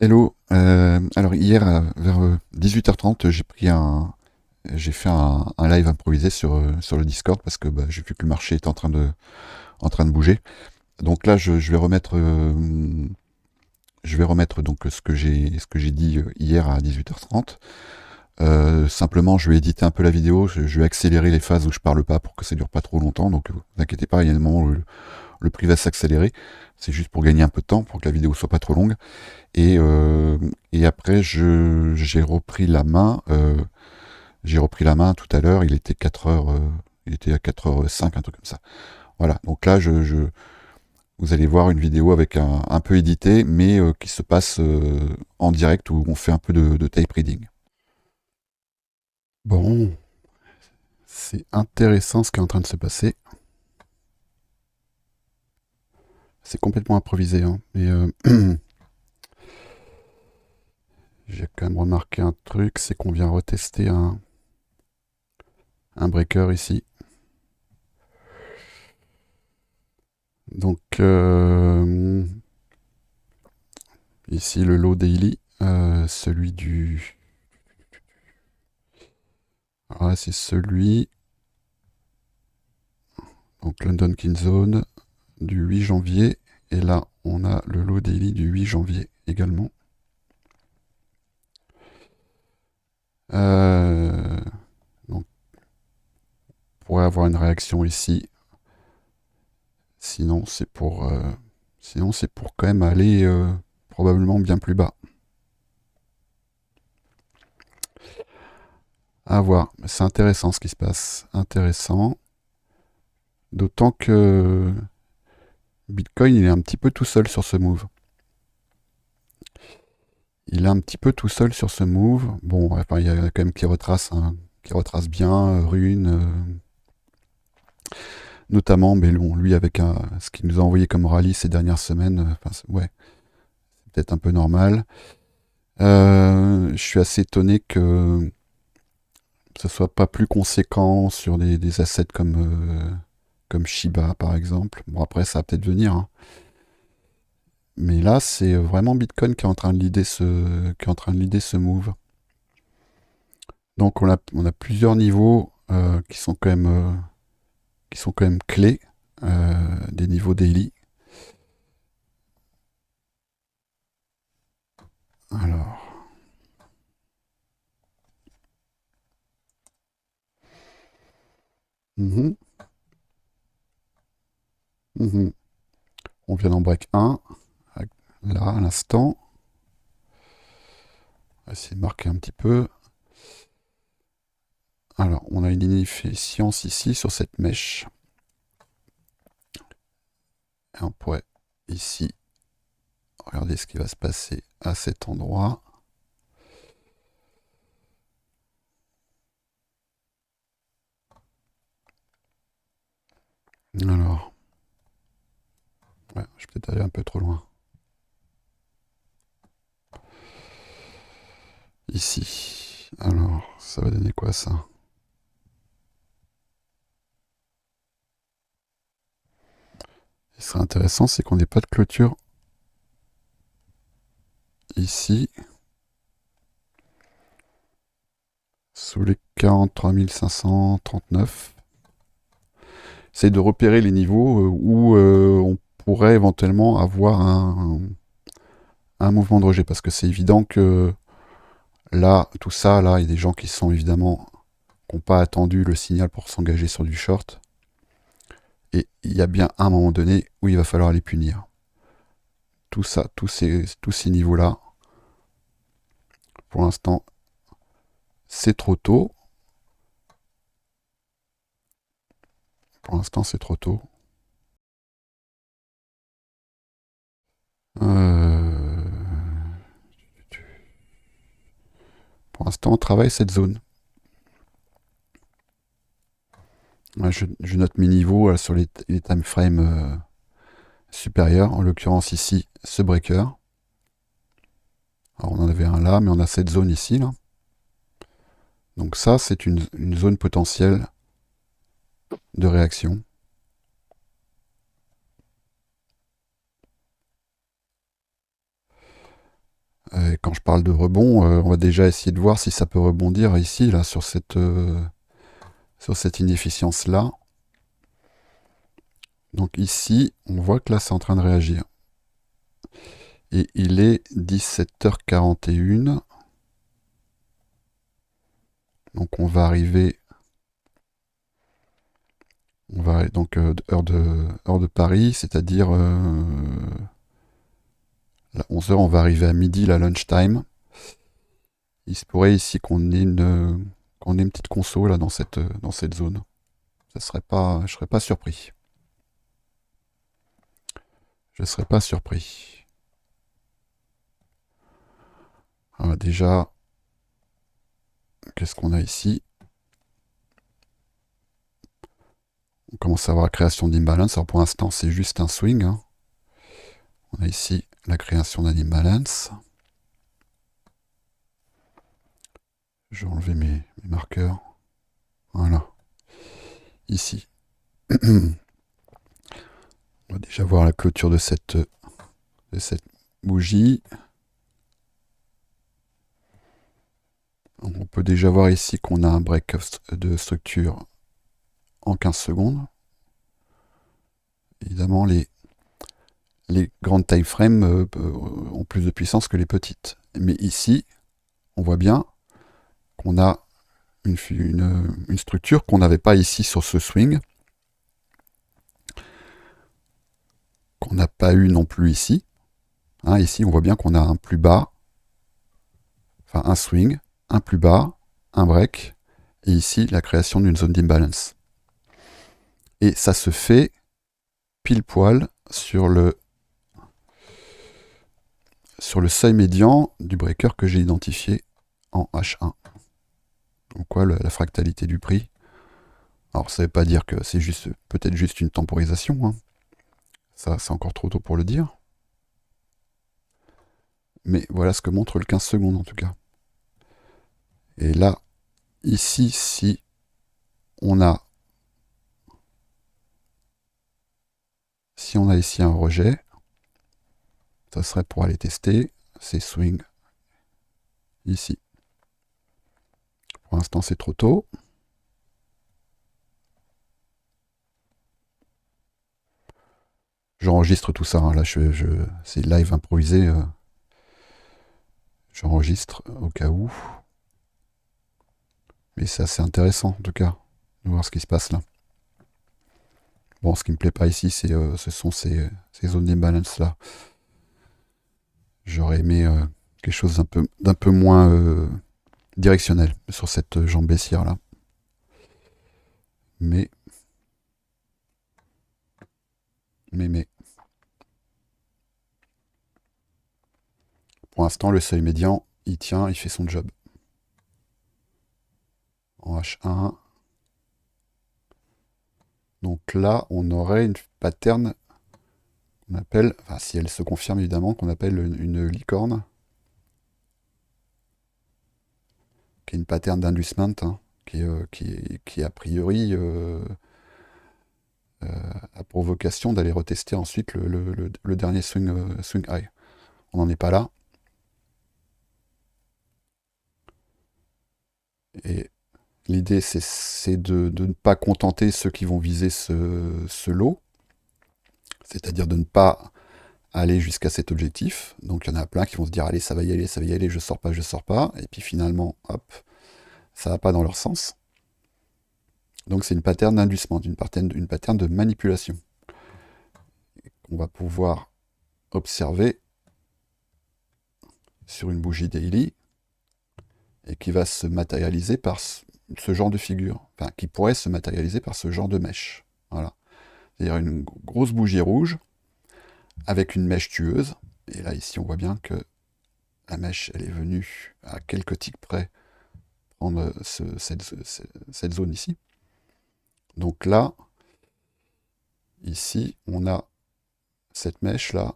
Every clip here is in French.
Hello. Alors hier vers 18h30, j'ai fait un live improvisé sur le Discord parce que j'ai vu que le marché était en train de bouger. Donc là, je vais remettre donc ce que j'ai dit hier à 18h30. Simplement, je vais éditer un peu la vidéo. Je vais accélérer les phases où je parle pas pour que ça dure pas trop longtemps. Donc vous inquiétez pas, il y a des moments où le prix va s'accélérer. C'est juste pour gagner un peu de temps, pour que la vidéo soit pas trop longue. Et après, j'ai repris la main. J'ai repris la main tout à l'heure. Il était à 4h05, un truc comme ça. Voilà. Donc là, vous allez voir une vidéo avec un peu édité, mais qui se passe en direct où on fait un peu de tape reading. Bon, c'est intéressant ce qui est en train de se passer. C'est complètement improvisé, hein, mais j'ai quand même remarqué un truc, c'est qu'on vient retester un breaker ici. Donc ici le low daily, celui du... Alors là c'est celui, donc London King Zone du 8 janvier. Et là on a le low daily du 8 janvier également. Donc on pourrait avoir une réaction ici. Sinon c'est pour quand même aller probablement bien plus bas. À voir. C'est intéressant ce qui se passe. Intéressant. D'autant que Bitcoin, il est un petit peu tout seul sur ce move. Il est un petit peu tout seul sur ce move. Bon, enfin, il y a quand même qui retrace, hein, qui retrace bien, Rune, notamment, mais bon, lui avec ce qu'il nous a envoyé comme rallye ces dernières semaines, enfin, ouais, c'est peut-être un peu normal. Je suis assez étonné que ce soit pas plus conséquent sur des assets comme Shiba, par exemple. Bon, après, ça va peut-être venir, hein. Mais là, c'est vraiment Bitcoin qui est en train de leader ce move. Donc on a plusieurs niveaux qui sont quand même clés, des niveaux daily. Alors, mhm, mhm. On vient d'en break 1, là à l'instant. On va essayer de marquer un petit peu. Alors, on a une inefficience ici sur cette mèche. Et on pourrait ici regarder ce qui va se passer à cet endroit. Alors, ouais, je vais peut-être aller un peu trop loin. Ici. Alors, ça va donner quoi ça? Ce qui serait intéressant, c'est qu'on n'ait pas de clôture ici, sous les 43 539. C'est de repérer les niveaux où on pourrait éventuellement avoir un mouvement de rejet, parce que c'est évident que là, tout ça, là, il y a des gens qui sont évidemment qui n'ont pas attendu le signal pour s'engager sur du short, et il y a bien un moment donné où il va falloir les punir. Tout ça, tous ces niveaux-là, pour l'instant, c'est trop tôt. Pour l'instant, c'est trop tôt. Euh, Pour l'instant, on travaille cette zone. Ouais, je note mes niveaux sur les time frames supérieurs, en l'occurrence ici, ce breaker. Alors on en avait un là, mais on a cette zone ici, là. Donc ça, c'est une zone potentielle de réaction. Et quand je parle de rebond, on va déjà essayer de voir si ça peut rebondir ici, là, sur cette inefficience-là. Donc ici, on voit que là, c'est en train de réagir. Et il est 17h41. Donc on va arriver... donc heure de Paris, c'est-à-dire à 11h, on va arriver à midi, la lunchtime. Il se pourrait ici qu'on ait une petite conso là dans cette zone. Je serais pas surpris. Je serais pas surpris. Alors déjà, qu'est-ce qu'on a ici? On commence à avoir la création d'imbalance. Alors pour l'instant, c'est juste un swing. Hein. On a ici la création d'un imbalance. Je vais enlever mes marqueurs. Voilà. Ici. On va déjà voir la clôture de cette bougie. On peut déjà voir ici qu'on a un break de structure en 15 secondes. Évidemment, les grandes time frames ont plus de puissance que les petites. Mais ici, on voit bien qu'on a une structure qu'on n'avait pas ici sur ce swing, qu'on n'a pas eu non plus ici. Hein, ici, on voit bien qu'on a un plus bas, enfin un swing, un plus bas, un break, et ici, la création d'une zone d'imbalance. Et ça se fait pile poil sur le seuil médian du breaker que j'ai identifié en H1. Donc quoi, la fractalité du prix. Alors ça ne veut pas dire que c'est peut-être juste une temporisation. Hein. Ça, c'est encore trop tôt pour le dire. Mais voilà ce que montre le 15 secondes en tout cas. Et là, ici, si on a ici un rejet, ça serait pour aller tester ces swings ici. Pour l'instant, c'est trop tôt. J'enregistre tout ça. Hein. Là, c'est live improvisé. J'enregistre au cas où. Mais c'est assez intéressant, en tout cas, de voir ce qui se passe là. Bon, ce qui me plaît pas ici, ce sont ces zones d'imbalance là. J'aurais aimé quelque chose d'un peu moins directionnel sur cette jambe baissière là. Mais. Pour l'instant, le seuil médian, il tient, il fait son job. En H1. Donc là, on aurait une pattern qu'on appelle, enfin si elle se confirme évidemment, qu'on appelle une licorne. Qui est une pattern d'inducement, hein, qui a priori a pour vocation d'aller retester ensuite le dernier swing high. On n'en est pas là. Et l'idée, c'est de ne pas contenter ceux qui vont viser ce lot, c'est-à-dire de ne pas aller jusqu'à cet objectif. Donc il y en a plein qui vont se dire allez, ça va y aller, je sors pas, et puis finalement, hop, ça va pas dans leur sens. Donc c'est une pattern d'inducement, une pattern de manipulation. On va pouvoir observer sur une bougie daily et qui va se matérialiser par ce genre de figure, enfin qui pourrait se matérialiser par ce genre de mèche. Voilà. C'est-à-dire une grosse bougie rouge avec une mèche tueuse. Et là ici on voit bien que la mèche elle est venue à quelques ticks près prendre cette zone ici. Donc là, ici on a cette mèche là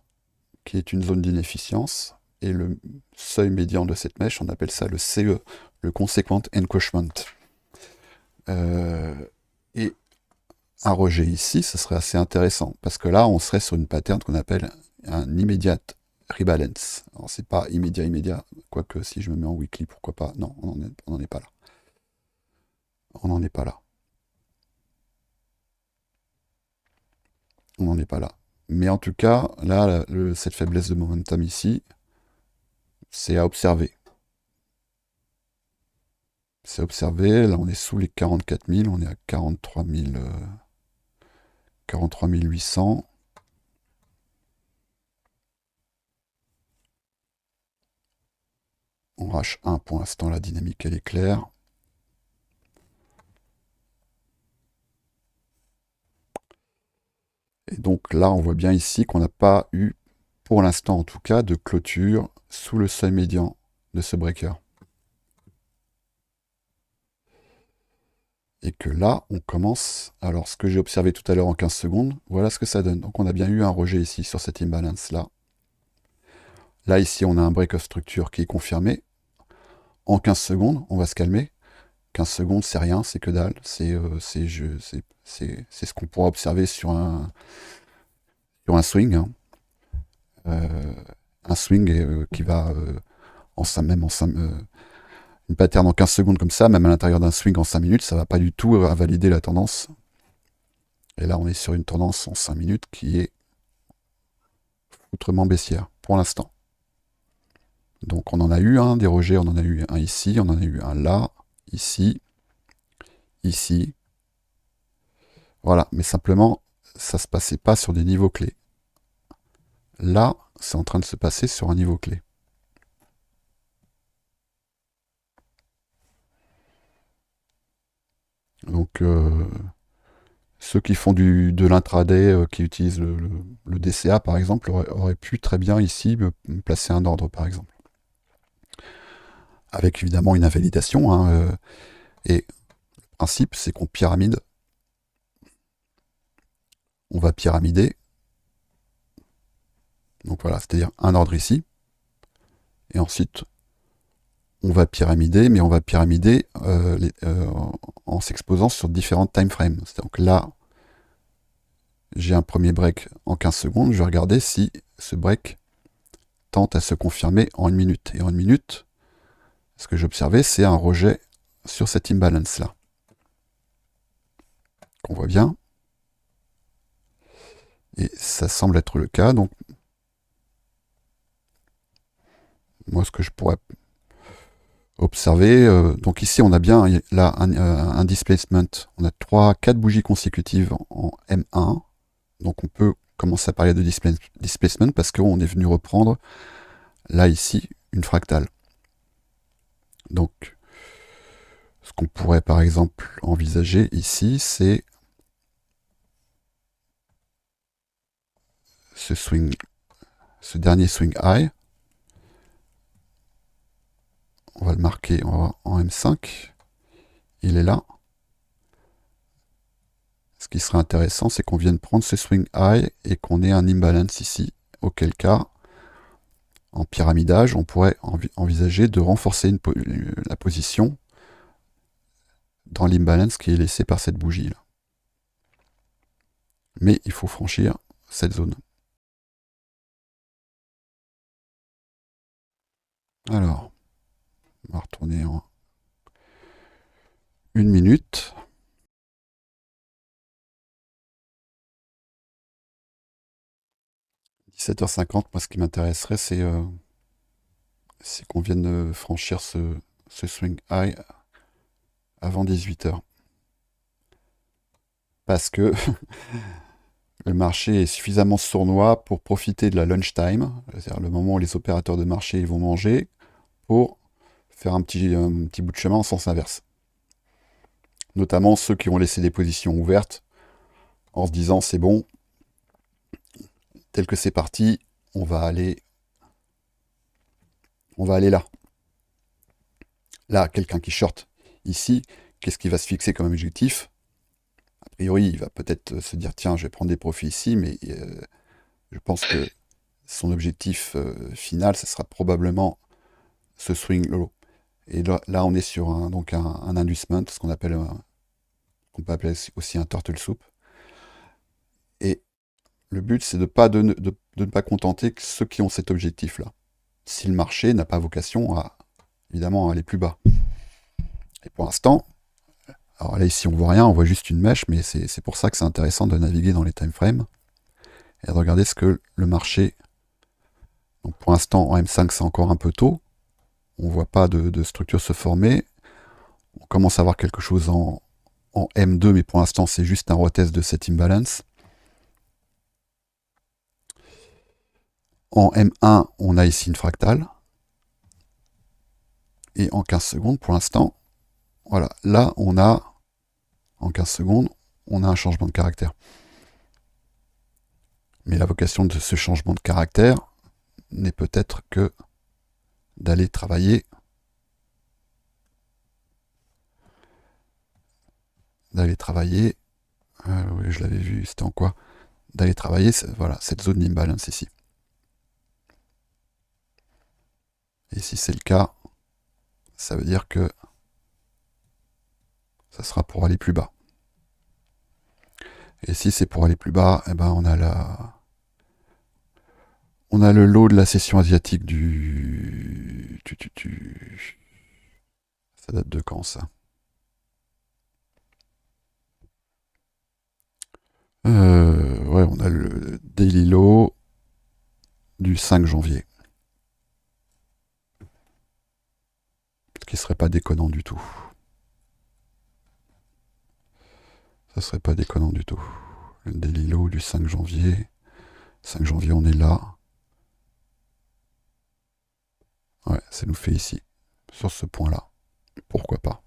qui est une zone d'inefficience. Et le seuil médian de cette mèche, on appelle ça le CE, le Consequent Encroachment. Et un rejet ici, ce serait assez intéressant, parce que là, on serait sur une pattern qu'on appelle un immediate rebalance. Alors c'est pas immédiat, quoique si je me mets en weekly, pourquoi pas. Non, on n'en est pas là. On n'en est pas là. On n'en est pas là. Mais en tout cas, là, cette faiblesse de momentum ici, c'est à observer. C'est observé, là on est sous les 44 000, on est à 43 800. On H1 pour l'instant, la dynamique elle est claire. Et donc là on voit bien ici qu'on n'a pas eu, pour l'instant en tout cas, de clôture sous le seuil médian de ce breaker. Et que là, on commence... Alors, ce que j'ai observé tout à l'heure en 15 secondes, voilà ce que ça donne. Donc, on a bien eu un rejet ici sur cette imbalance-là. Là, ici, on a un break of structure qui est confirmé. En 15 secondes, on va se calmer. 15 secondes, c'est rien, c'est que dalle. C'est ce qu'on pourra observer sur un swing. Hein. Un swing qui va une pattern en 15 secondes comme ça, même à l'intérieur d'un swing en 5 minutes, ça va pas du tout valider la tendance. Et là, on est sur une tendance en 5 minutes qui est outrement baissière, pour l'instant. Donc on en a eu un des rejets, on en a eu un ici, on en a eu un là, ici, ici. Voilà, mais simplement, ça se passait pas sur des niveaux clés. Là, c'est en train de se passer sur un niveau clé. Donc, ceux qui font de l'intraday, qui utilisent le DCA par exemple, auraient pu très bien ici me placer un ordre par exemple. Avec évidemment une invalidation. Hein, et le principe, c'est qu'on pyramide. On va pyramider. Donc voilà, c'est-à-dire un ordre ici. Et ensuite, on va pyramider, mais on va pyramider en s'exposant sur différentes time frames. Donc là, j'ai un premier break en 15 secondes. Je vais regarder si ce break tente à se confirmer en 1 minute. Et en 1 minute, ce que j'ai observé, c'est un rejet sur cette imbalance-là. Qu'on voit bien. Et ça semble être le cas. Donc, moi, ce que je pourrais observer, donc ici, on a bien là un displacement. On a 4 bougies consécutives en M1. Donc, on peut commencer à parler de displacement parce qu'on est venu reprendre, là, ici, une fractale. Donc, ce qu'on pourrait, par exemple, envisager ici, c'est ce dernier swing high. On va le marquer en M5. Il est là. Ce qui serait intéressant, c'est qu'on vienne prendre ce swing high et qu'on ait un imbalance ici. Auquel cas, en pyramidage, on pourrait envisager de renforcer la position dans l'imbalance qui est laissé par cette bougie là. Mais il faut franchir cette zone. Alors, on va retourner en 1 minute. « 17h50, moi ce qui m'intéresserait, c'est qu'on vienne de franchir ce swing high avant 18h. Parce que le marché est suffisamment sournois pour profiter de la lunchtime, c'est-à-dire le moment où les opérateurs de marché vont manger, pour faire un petit bout de chemin en sens inverse. Notamment ceux qui ont laissé des positions ouvertes en se disant c'est bon, tel que c'est parti, on va aller là. Là, quelqu'un qui short ici, qu'est-ce qui va se fixer comme objectif? A priori, il va peut-être se dire tiens, je vais prendre des profits ici, mais je pense que son objectif final, ce sera probablement ce swing low. Et là, on est sur un inducement, ce qu'on peut appeler aussi un turtle soup. Et le but, c'est de de ne pas contenter que ceux qui ont cet objectif-là. Si le marché n'a pas vocation à, évidemment, à aller plus bas. Et pour l'instant, alors là ici on voit rien, on voit juste une mèche, mais c'est pour ça que c'est intéressant de naviguer dans les timeframes et de regarder ce que le marché... Donc pour l'instant en M5 c'est encore un peu tôt, on ne voit pas de structure se former, on commence à voir quelque chose en M2, mais pour l'instant c'est juste un retest de cette imbalance. En M1, on a ici une fractale. Et en 15 secondes, pour l'instant, voilà, là on a, en 15 secondes, on a un changement de caractère. Mais la vocation de ce changement de caractère n'est peut-être que d'aller travailler oui, je l'avais vu, c'était en quoi? D'aller travailler, voilà, cette zone d'imbalance ici. Et si c'est le cas, ça veut dire que ça sera pour aller plus bas. Et si c'est pour aller plus bas, eh ben on a le lot de la session asiatique du... Ça date de quand, ça? Ouais, on a le Daily Low du 5 janvier. Ce qui serait pas déconnant du tout. Ça serait pas déconnant du tout. Le Daily Low du 5 janvier. 5 janvier, on est là. Ouais, ça nous fait ici. Sur ce point-là. Pourquoi pas?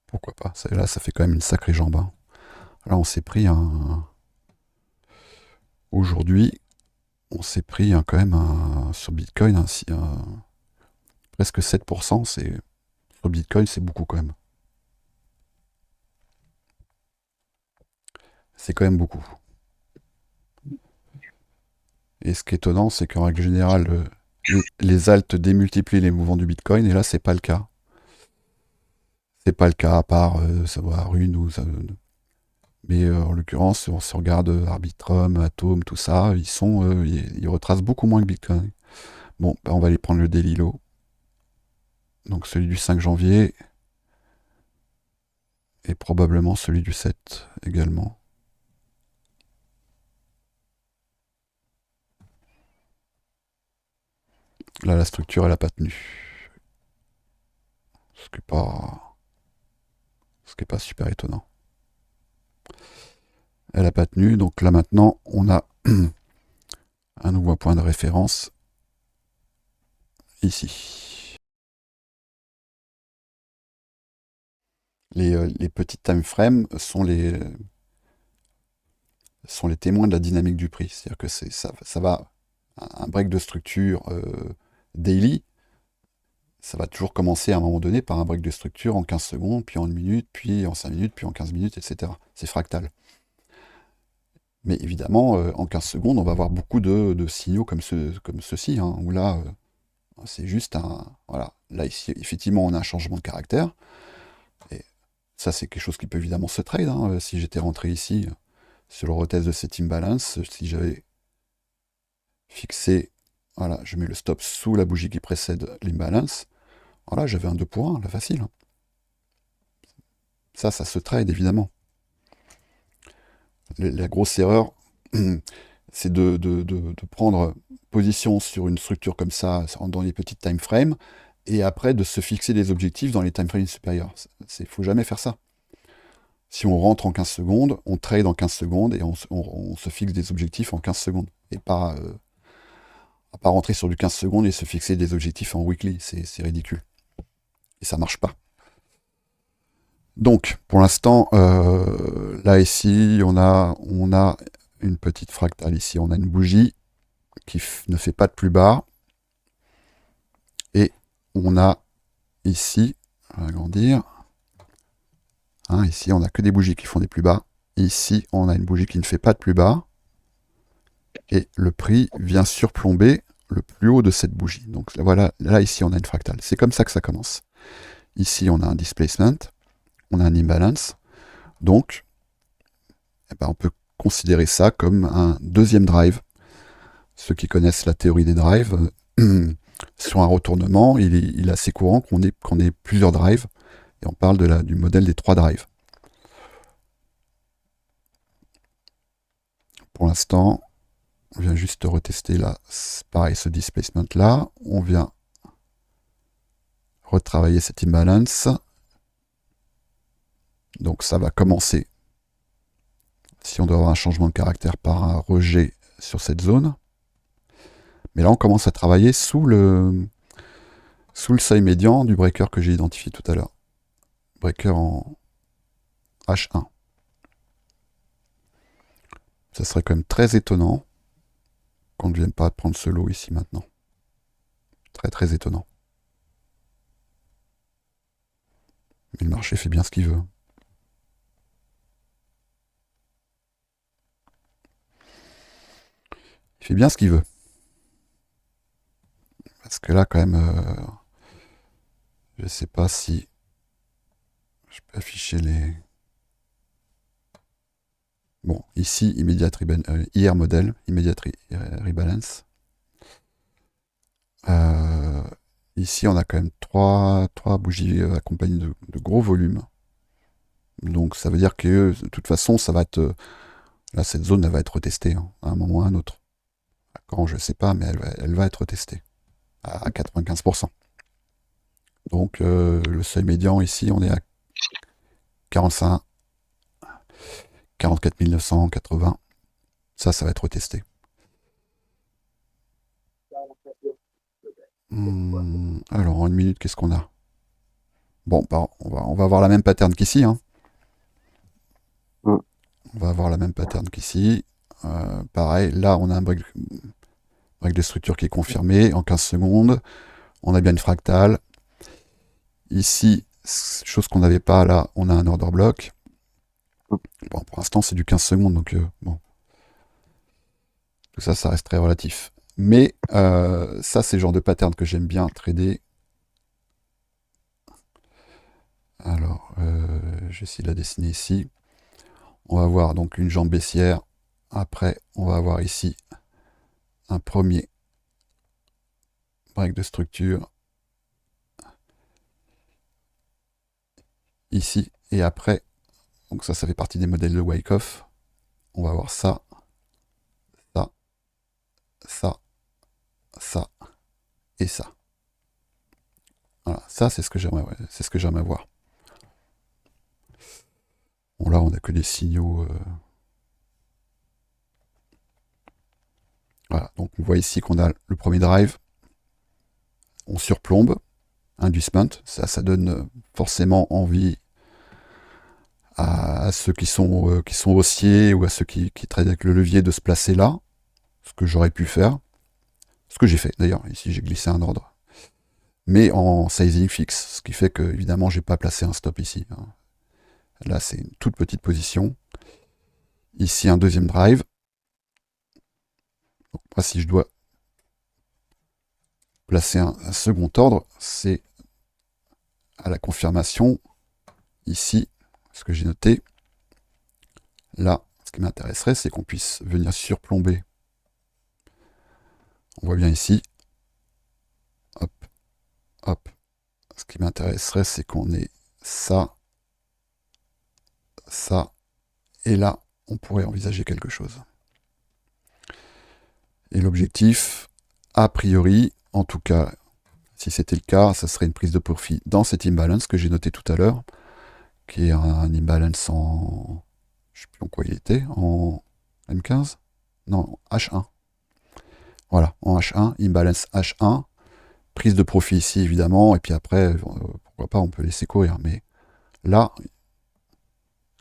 Pourquoi pas? Là, ça fait quand même une sacrée jambe. Hein. Là, on s'est pris un... Aujourd'hui, on s'est pris quand même sur Bitcoin, presque 7%. Sur Bitcoin, c'est beaucoup quand même. C'est quand même beaucoup. Et ce qui est étonnant, c'est qu'en règle générale, les alts démultiplient les mouvements du Bitcoin, et là, c'est pas le cas. C'est pas le cas, à part savoir Rune ou... mais en l'occurrence, si on se regarde Arbitrum, Atom, tout ça, ils retracent beaucoup moins que Bitcoin. Bon, bah, on va aller prendre le Daily Low. Donc celui du 5 janvier, et probablement celui du 7 également. Là, la structure, elle n'a pas tenu. Ce qui n'est pas super étonnant. Elle n'a pas tenu, donc là maintenant, on a un nouveau point de référence ici. Les petits time frames sont les témoins de la dynamique du prix. C'est-à-dire que ça va, un break de structure daily, ça va toujours commencer à un moment donné par un break de structure en 15 secondes, puis en 1 minute, puis en 5 minutes, puis en 15 minutes, etc. C'est fractal. Mais évidemment, en 15 secondes, on va avoir beaucoup de signaux comme ceci, hein, où là, c'est juste un... Voilà, là, ici, effectivement, on a un changement de caractère. Et ça, c'est quelque chose qui peut évidemment se trade. Hein. Si j'étais rentré ici, sur le retest de cette imbalance, si j'avais fixé... Voilà, je mets le stop sous la bougie qui précède l'imbalance. Voilà, j'avais un 2 pour 1, là, facile. Hein. Ça se trade, évidemment. La grosse erreur, c'est de prendre position sur une structure comme ça, dans les petites time frames, et après de se fixer des objectifs dans les time frames supérieurs. Il ne faut jamais faire ça. Si on rentre en 15 secondes, on trade en 15 secondes, et on se fixe des objectifs en 15 secondes. Et pas rentrer sur du 15 secondes et se fixer des objectifs en weekly. C'est ridicule. Et ça marche pas. Donc, pour l'instant, là, ici, on a une petite fractale. Ici, on a une bougie qui ne fait pas de plus bas. Et on a ici, on va agrandir. Hein, ici, on n'a que des bougies qui font des plus bas. Ici, on a une bougie qui ne fait pas de plus bas. Et le prix vient surplomber le plus haut de cette bougie. Donc voilà, là, ici, on a une fractale. C'est comme ça que ça commence. Ici, on a un displacement. On a un imbalance. Donc, eh ben, on peut considérer ça comme un deuxième drive. Ceux qui connaissent la théorie des drives, sur un retournement, il est assez courant qu'on ait plusieurs drives, et on parle du modèle des 3 drives. Pour l'instant, on vient juste retester là, pareil, ce displacement là, on vient retravailler cet imbalance. Donc ça va commencer, si on doit avoir un changement de caractère, par un rejet sur cette zone. Mais là, on commence à travailler sous le seuil médian du breaker que j'ai identifié tout à l'heure. Breaker en H1. Ça serait quand même très étonnant qu'on ne vienne pas prendre ce lot ici maintenant. Très très étonnant. Mais le marché fait bien ce qu'il veut. Il fait bien ce qu'il veut. Parce que là, quand même, je sais pas si je peux afficher les... Bon, ici, IR modèle, immediate rebalance. Ici, on a quand même trois bougies accompagnées de gros volumes. Donc, ça veut dire que, de toute façon, ça va être... là, cette zone, elle va être retestée, hein, à un moment ou à un autre. Quand, je sais pas, mais elle va être testée à 95%. Donc, le seuil médian, ici, on est à 45, 44 980. Ça va être retesté. Alors, en une minute, qu'est-ce qu'on a? Bon, bah, on va avoir la même pattern qu'ici. Hein. On va avoir la même pattern qu'ici. Pareil, là, on a un break de structure qui est confirmé en 15 secondes. On a bien une fractale. Ici, chose qu'on n'avait pas, là, on a un order block. Bon, pour l'instant, c'est du 15 secondes, donc bon. Tout ça, ça reste très relatif. Mais ça, c'est le genre de pattern que j'aime bien trader. Alors, je vais essayer de la dessiner ici. On va avoir donc une jambe baissière. Après, on va avoir ici un premier break de structure. Ici. Et après, donc ça fait partie des modèles de Wyckoff. On va avoir ça, ça, ça, ça et ça. Voilà, ça c'est ce que j'aimerais, c'est ce que j'aimerais voir. Bon là on n'a que des signaux. Voilà, donc on voit ici qu'on a le premier drive. On surplombe, inducement, ça donne forcément envie à ceux qui sont haussiers ou à ceux qui traitent avec le levier de se placer là, ce que j'aurais pu faire, ce que j'ai fait d'ailleurs, ici j'ai glissé un ordre, mais en sizing fixe, ce qui fait que évidemment j'ai pas placé un stop ici. Hein. Là c'est une toute petite position, ici un deuxième drive, donc, moi si je dois placer un second ordre, c'est à la confirmation, ici, ce que j'ai noté, là, ce qui m'intéresserait, c'est qu'on puisse venir surplomber. On voit bien ici. Hop, hop. Ce qui m'intéresserait, c'est qu'on ait ça, ça, et là, on pourrait envisager quelque chose. Et l'objectif, a priori, en tout cas, si c'était le cas, ça serait une prise de profit dans cet imbalance que j'ai noté tout à l'heure, qui est un imbalance en... je ne sais plus en quoi il était, en M15 Non, H1. Voilà, en H1, imbalance H1, prise de profit ici évidemment, et puis après, pourquoi pas, on peut laisser courir. Mais là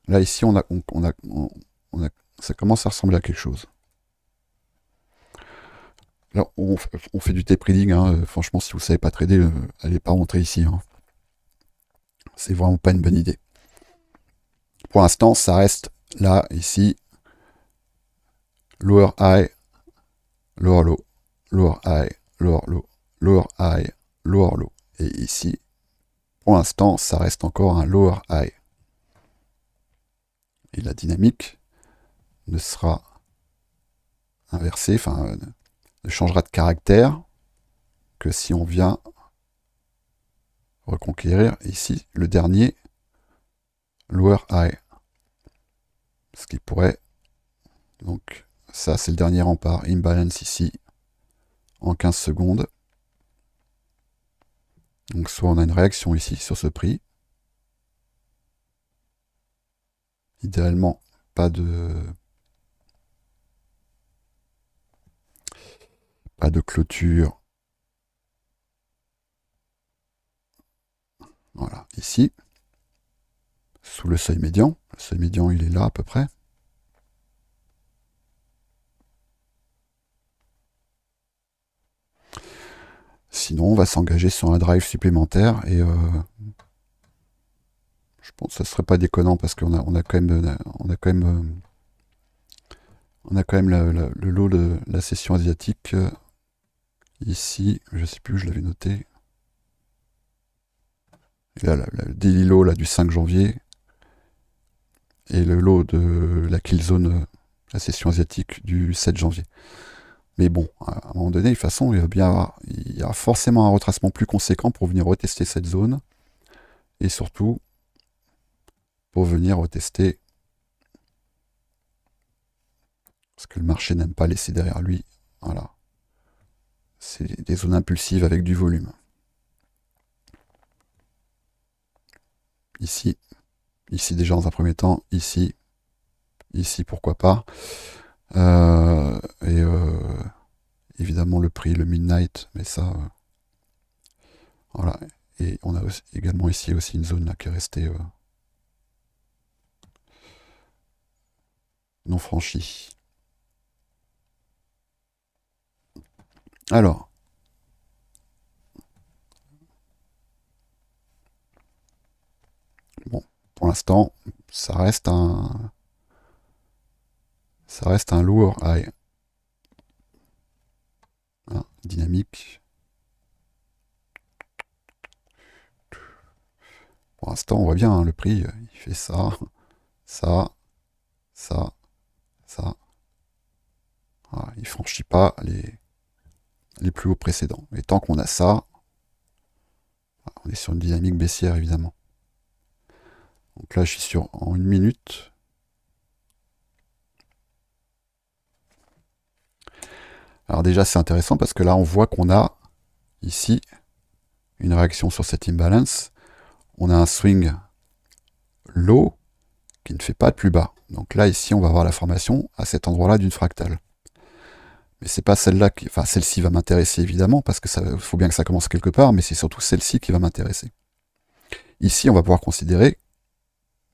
ici, ça commence à ressembler à quelque chose. Là, on fait du tape reading, hein. Franchement, si vous ne savez pas trader, allez pas rentrer ici. Hein. C'est vraiment pas une bonne idée. Pour l'instant, ça reste là, ici, lower high, lower low, lower high, lower low, lower high, lower low. Et ici, pour l'instant, ça reste encore un lower high. Et la dynamique ne sera inversé, enfin, ne changera de caractère que si on vient reconquérir ici le dernier lower high. Ce qui pourrait, donc ça c'est le dernier rempart, imbalance ici en 15 secondes. Donc soit on a une réaction ici sur ce prix. Idéalement, pas de clôture. Voilà, ici, sous le seuil médian. Le seuil médian, il est là à peu près. Sinon, on va s'engager sur un drive supplémentaire et je pense que ça serait pas déconnant parce qu'on a quand même le lot de la session asiatique ici. Je sais plus, je l'avais noté. Et là, le daily low là, du 5 janvier et le lot de la kill zone, la session asiatique du 7 janvier. Mais bon, à un moment donné, de toute façon, il y a forcément un retracement plus conséquent pour venir retester cette zone. Et surtout, pour venir retester ce que le marché n'aime pas laisser derrière lui. Voilà. C'est des zones impulsives avec du volume. Ici déjà dans un premier temps, ici pourquoi pas. Évidemment le prix, le midnight, mais ça, voilà. Et on a également ici aussi une zone là qui est restée non franchie. Alors, bon, pour l'instant, ça reste un lourd high. Hein, dynamique. Pour l'instant, on voit bien, hein, le prix, il fait ça, ça, ça, ça. Voilà, il franchit pas les plus hauts précédents. Et tant qu'on a ça, on est sur une dynamique baissière, évidemment. Donc là, je suis sur en 1 minute. Alors déjà, c'est intéressant parce que là, on voit qu'on a ici une réaction sur cette imbalance. On a un swing low qui ne fait pas de plus bas. Donc là, ici, on va avoir la formation à cet endroit-là d'une fractale. Mais c'est pas celle-là qui... Enfin, celle-ci va m'intéresser, évidemment, parce que ça faut bien que ça commence quelque part, mais c'est surtout celle-ci qui va m'intéresser. Ici, on va pouvoir considérer,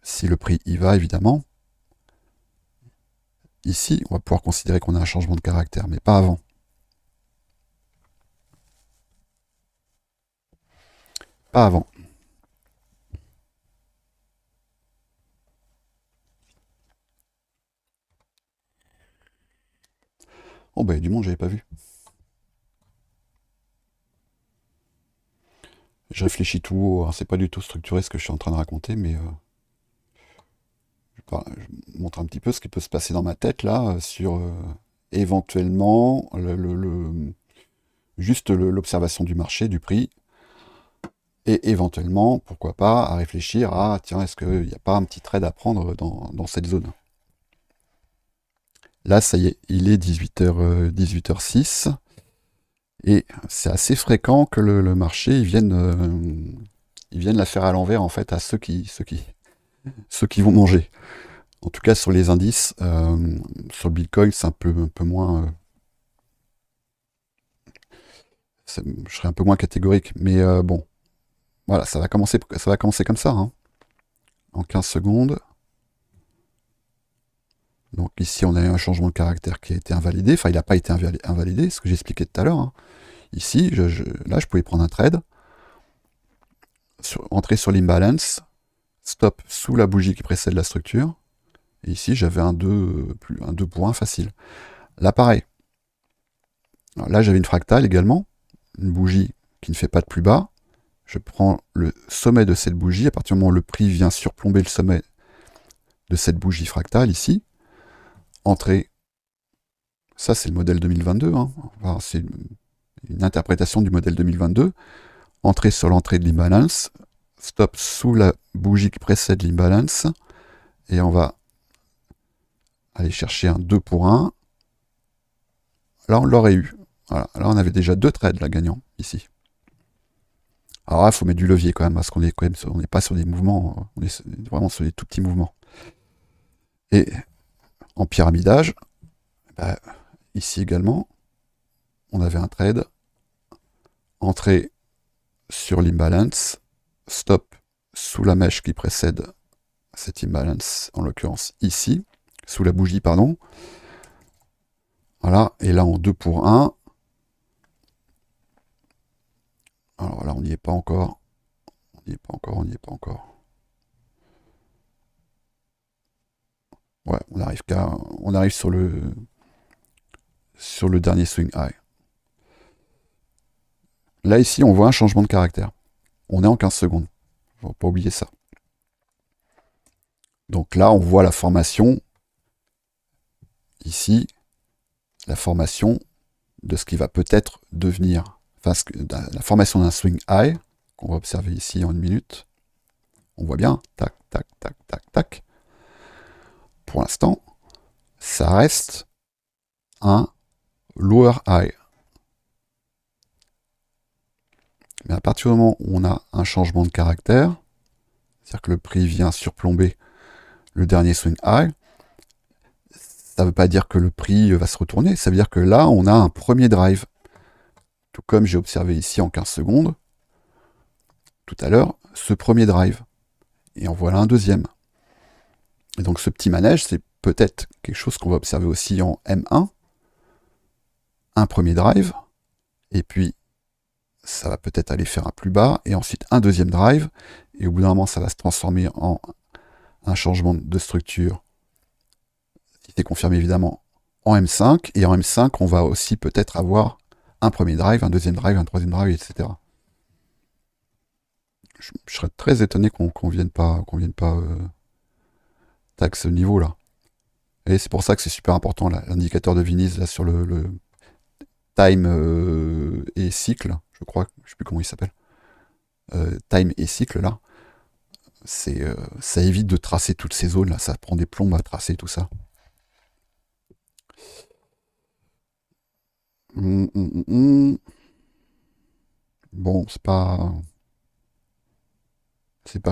si le prix y va, évidemment, ici, on va pouvoir considérer qu'on a un changement de caractère, mais pas avant. Pas avant. Oh bah, il y a du monde, j'avais pas vu. Je réfléchis tout haut, c'est pas du tout structuré ce que je suis en train de raconter, mais je montre un petit peu ce qui peut se passer dans ma tête là, sur éventuellement juste l'observation du marché, du prix, et éventuellement, pourquoi pas, à réfléchir à, tiens, est-ce qu'il n'y a pas un petit trade à prendre dans cette zone. Là, ça y est, il est 18h06, et c'est assez fréquent que le marché il vienne la faire à l'envers en fait à ceux qui vont manger. En tout cas sur les indices, sur le Bitcoin c'est un peu moins, je serais un peu moins catégorique, mais bon, voilà, ça va commencer comme ça, hein, en 15 secondes. Donc ici on a eu un changement de caractère qui a été invalidé, enfin il n'a pas été invalidé, ce que j'expliquais tout à l'heure, hein. Ici, là je pouvais prendre un trade, entrer sur l'imbalance, stop sous la bougie qui précède la structure, et ici j'avais un 2 points facile. Là pareil, alors là j'avais une fractale également, une bougie qui ne fait pas de plus bas, je prends le sommet de cette bougie, à partir du moment où le prix vient surplomber le sommet de cette bougie fractale ici, entrée. Ça, c'est le modèle 2022. Hein. Enfin, c'est une interprétation du modèle 2022. Entrée sur l'entrée de l'imbalance. Stop sous la bougie qui précède l'imbalance. Et on va aller chercher un 2 pour 1. Là, on l'aurait eu. Voilà. Là, on avait déjà 2 trades là, gagnants, ici. Alors là, il faut mettre du levier quand même, parce qu'on est quand même, on n'est pas sur des mouvements, on est vraiment sur des tout petits mouvements. Et en pyramidage, bah, ici également, on avait un trade, entrée sur l'imbalance, stop sous la mèche qui précède cette imbalance, en l'occurrence ici, sous la bougie, pardon. Voilà, et là en 2 pour 1. Alors là, on n'y est pas encore. On n'y est pas encore, on n'y est pas encore. Ouais, on arrive sur le dernier swing high. Là, ici, on voit un changement de caractère. On est en 15 secondes. Il ne faut pas oublier ça. Donc là, on voit la formation, ici, la formation de ce qui va peut-être devenir, enfin, la formation d'un swing high, qu'on va observer ici en 1 minute. On voit bien, tac, tac, tac, tac, tac. Pour l'instant, ça reste un lower high. Mais à partir du moment où on a un changement de caractère, c'est-à-dire que le prix vient surplomber le dernier swing high, ça ne veut pas dire que le prix va se retourner, ça veut dire que là, on a un premier drive. Tout comme j'ai observé ici en 15 secondes, tout à l'heure, ce premier drive. Et en voilà un deuxième. Et donc ce petit manège, c'est peut-être quelque chose qu'on va observer aussi en M1. Un premier drive, et puis ça va peut-être aller faire un plus bas, et ensuite un deuxième drive, et au bout d'un moment, ça va se transformer en un changement de structure, qui est confirmé évidemment en M5, et en M5, on va aussi peut-être avoir un premier drive, un deuxième drive, un troisième drive, etc. Je serais très étonné qu'on vienne pas taxe ce niveau-là. Et c'est pour ça que c'est super important, l'indicateur de Viniz là, sur le time et cycle, je crois, je ne sais plus comment il s'appelle. Time et cycle, là. Ça évite de tracer toutes ces zones, là. Ça prend des plombes à tracer tout ça. Bon, c'est pas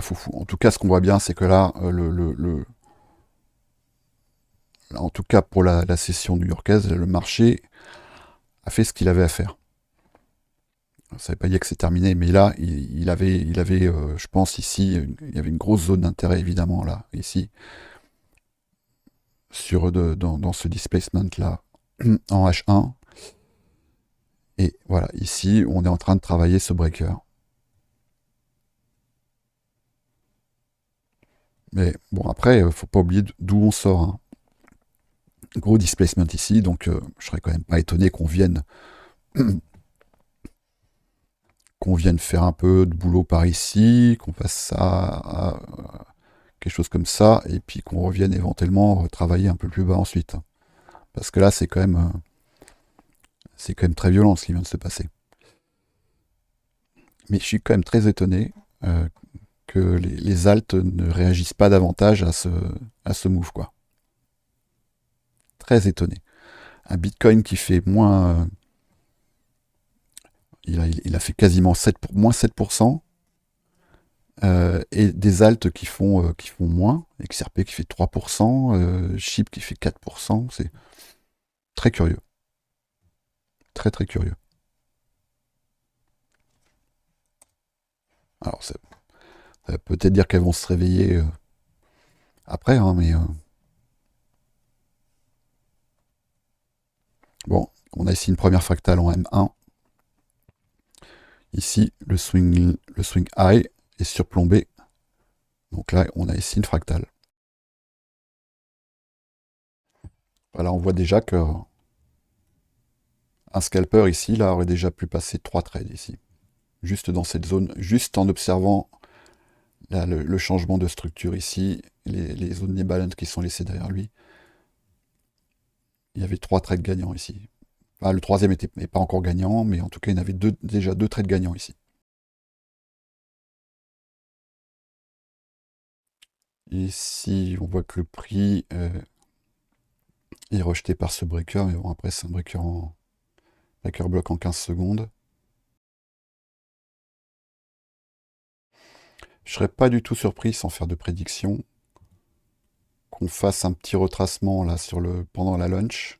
foufou. En tout cas, ce qu'on voit bien, c'est que là, là, en tout cas pour la session new-yorkaise, le marché a fait ce qu'il avait à faire. Ça ne veut pas dire que c'est terminé, mais là, il avait je pense ici, il y avait une grosse zone d'intérêt évidemment là, ici, dans ce displacement là, en H1. Et voilà, ici, on est en train de travailler ce breaker. Mais bon, après, faut pas oublier d'où on sort. Hein. Gros displacement ici, donc je serais quand même pas étonné qu'on vienne faire un peu de boulot par ici, qu'on fasse ça, quelque chose comme ça, et puis qu'on revienne éventuellement travailler un peu plus bas ensuite. Parce que là, c'est quand même très violent ce qui vient de se passer. Mais je suis quand même très étonné que les alts ne réagissent pas davantage à ce move, quoi. Très étonné. Un Bitcoin qui fait moins... il a fait quasiment moins 7%, et des alts qui font moins, XRP qui fait 3%, SHIB qui fait 4%, c'est très curieux. Très très curieux. Alors ça veut peut-être dire qu'elles vont se réveiller après, hein, mais... bon, on a ici une première fractale en M1. Ici, le swing high est surplombé. Donc là, on a ici une fractale. Voilà, on voit déjà que un scalper ici, là, aurait déjà pu passer 3 trades ici. Juste dans cette zone, juste en observant là, le changement de structure ici, les zones d'imbalance qui sont laissées derrière lui. Il y avait 3 trades gagnants ici. Enfin, le troisième n'est pas encore gagnant, mais en tout cas, il y en avait déjà 2 trades gagnants ici. Ici, on voit que le prix est rejeté par ce breaker, mais bon, après, c'est un breaker block en 15 secondes. Je serais pas du tout surpris, sans faire de prédiction, qu'on fasse un petit retracement là pendant la lunch.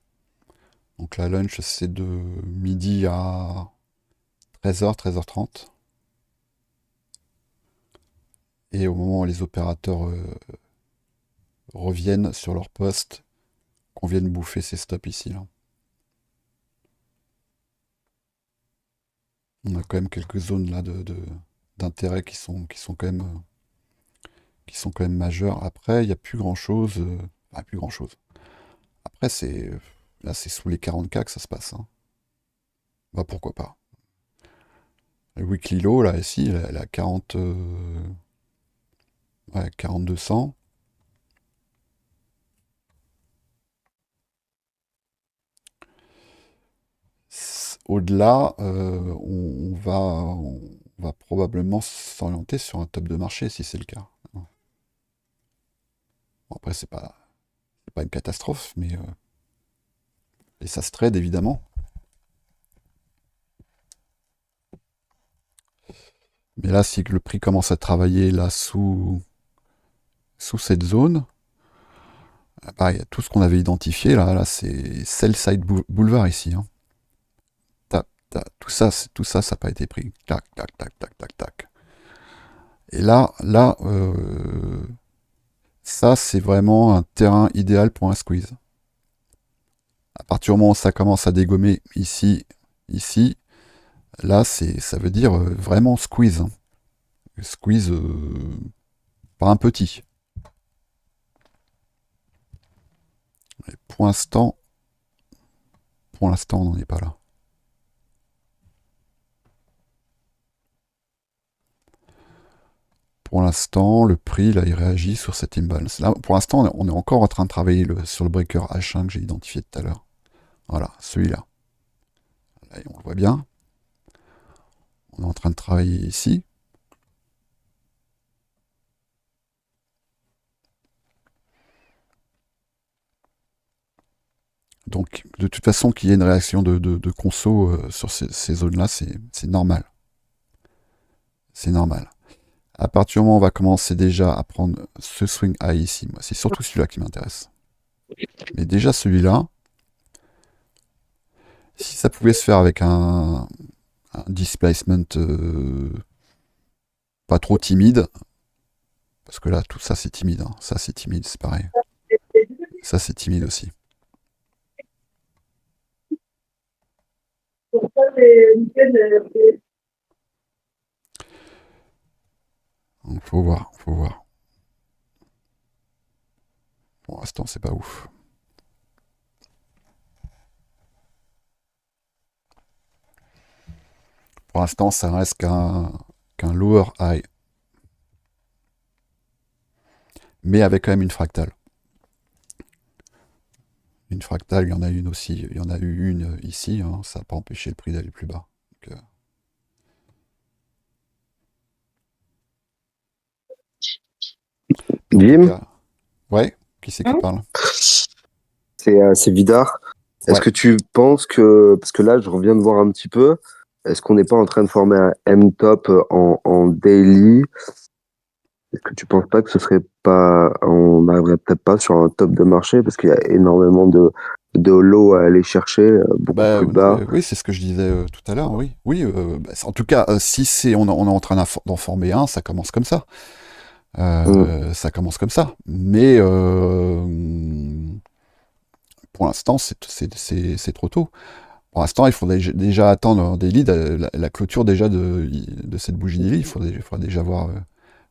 Donc la lunch, c'est de midi à 13h, 13h30. Et au moment où les opérateurs reviennent sur leur poste, qu'on vienne bouffer ces stops ici, là. On a quand même quelques zones là d'intérêt qui sont quand même majeures. Après, il n'y a plus grand chose. Enfin, plus grand chose. Après, là, c'est sous les 40K que ça se passe, hein. Bah, pourquoi pas. Le weekly low, là, ici, elle est à 40, ouais, 4200. Au-delà, on va probablement s'orienter sur un top de marché si c'est le cas. Bon, après, c'est pas une catastrophe, mais et ça se trade évidemment. Mais là, si le prix commence à travailler là sous cette zone, ah bah, il y a tout ce qu'on avait identifié là, c'est Sell Side Boulevard ici, hein. Tout ça, ça n'a pas été pris. Tac, tac, tac, tac, tac, tac. Et là, ça, c'est vraiment un terrain idéal pour un squeeze. À partir du moment où ça commence à dégommer ici, là, ça veut dire vraiment squeeze, hein. Squeeze, pas un petit. Et pour l'instant, on n'en est pas là. Pour l'instant, le prix, là, il réagit sur cette imbalance. Là, pour l'instant, on est encore en train de travailler sur le breaker H1 que j'ai identifié tout à l'heure. Voilà, celui-là. Là, on le voit bien. On est en train de travailler ici. Donc, de toute façon, qu'il y ait une réaction de conso sur ces zones-là, c'est normal. C'est normal. À partir du moment où on va commencer déjà à prendre ce swing high ici, moi, c'est surtout celui-là qui m'intéresse. Mais déjà celui-là, si ça pouvait se faire avec un displacement pas trop timide, parce que là, tout ça c'est timide, hein. Ça c'est timide, c'est pareil. Ça c'est timide aussi. Donc faut voir, faut voir. Pour l'instant, c'est pas ouf. Pour l'instant, ça reste qu'un lower high. Mais avec quand même une fractale. Une fractale, il y en a une aussi. Il y en a eu une ici, hein. Ça n'a pas empêché le prix d'aller plus bas. Donc, en tout Jim, cas, ouais, qui c'est qui parle? c'est Vidar. Est-ce Ouais. que tu penses que, parce que là, je reviens de voir un petit peu, est-ce qu'on n'est pas en train de former un M-top en daily? Est-ce que tu penses pas que ce serait pas, on n'arriverait peut-être pas sur un top de marché parce qu'il y a énormément de low à aller chercher, beaucoup Bah plus bas. oui, c'est ce que je disais tout à l'heure, oui. Oui, bah, en tout cas, si on est en train d'en former un, ça commence comme ça. Mm. Ça commence comme ça. Mais pour l'instant, c'est trop tôt. Pour l'instant, il faudrait déjà attendre des leads, la clôture déjà de cette bougie daily. Il faudra déjà voir.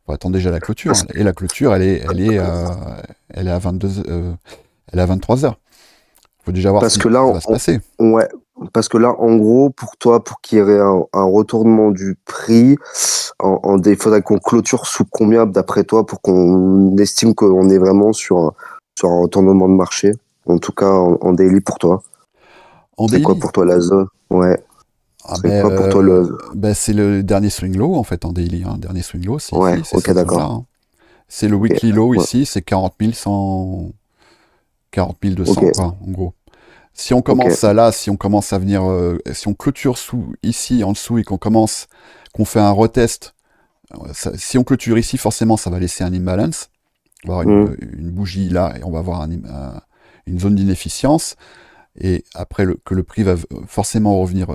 Faut attendre déjà la clôture. Parce, Et la clôture, elle est à 22, elle est à 23 heures. Il faut déjà voir parce ce que là, qui va se passer. ouais, parce que là, en gros, pour toi, pour qu'il y ait un retournement du prix, il faudrait qu'on clôture sous combien, d'après toi, pour qu'on estime qu'on est vraiment sur un retournement de marché? En tout cas, en daily pour toi. En C'est quoi daily, pour toi la zone? Ouais. ah C'est quoi pour toi le... ben, c'est le dernier swing low en fait en daily. Hein. Le dernier swing low, c'est Ouais, ici, c'est ok, cette zone-là. d'accord. Hein. C'est le Ok. weekly low Ouais. ici, c'est 40 100, 40 200 Ok. quoi, en gros. Si on Ok. commence à là, si on commence à venir, si on clôture sous ici en dessous et qu'on fait un retest, si on clôture ici, forcément, ça va laisser un imbalance. On va avoir Hmm. une bougie là et on va avoir une zone d'inefficience. Et après, que le prix va forcément venir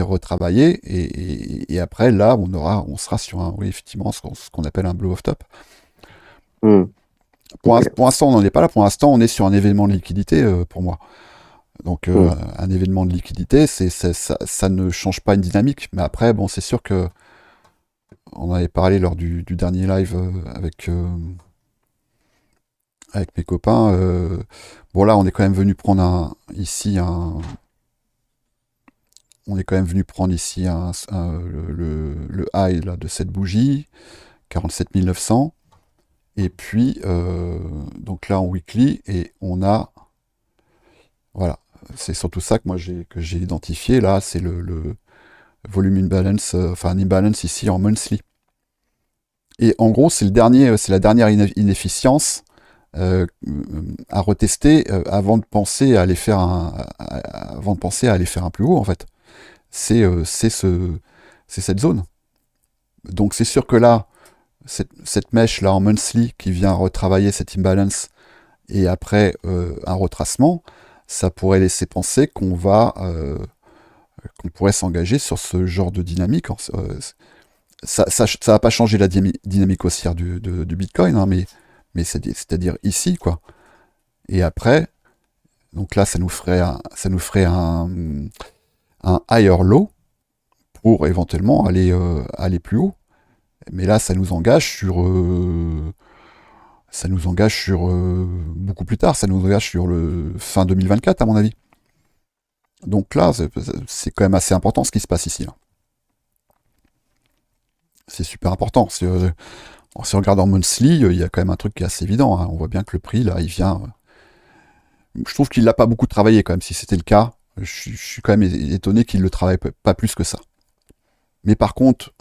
retravailler. Et après, là, on sera sur oui, effectivement, ce qu'on appelle un blow off top. Hmm. Ok. Pour l'instant, on n'en est pas là. Pour l'instant, on est sur un événement de liquidité pour moi. Donc, Hmm. un événement de liquidité, ça ne change pas une dynamique. Mais après, bon, c'est sûr que on avait parlé lors du dernier live avec mes copains. Bon, là, on est quand même venu prendre on est quand même venu prendre ici le high là, de cette bougie, 47 900. Et puis, donc là en weekly, et on a, voilà, c'est surtout ça que que j'ai identifié là, c'est le volume imbalance, enfin un imbalance ici en monthly. Et en gros, c'est la dernière inefficience à retester avant de penser à aller faire avant de penser à aller faire un plus haut en fait. C'est cette zone. Donc c'est sûr que là, cette mèche là en monthly qui vient retravailler cet imbalance et après un retracement, ça pourrait laisser penser qu'on pourrait s'engager sur ce genre de dynamique. Ça va pas changer la dynamique haussière du Bitcoin, hein, mais c'est-à-dire ici, quoi. Et après, donc là, ça nous ferait un higher low pour éventuellement aller plus haut. Mais là, ça nous engage sur beaucoup plus tard. Ça nous engage sur le fin 2024, à mon avis. Donc là, c'est quand même assez important ce qui se passe ici. Là. C'est super important. Si on regarde en monthly, il y a quand même un truc qui est assez évident. Hein. On voit bien que le prix, là, il vient. Je trouve qu'il l'a pas beaucoup travaillé quand même. Si c'était le cas, je suis quand même étonné qu'il le travaille pas plus que ça. Mais par contre,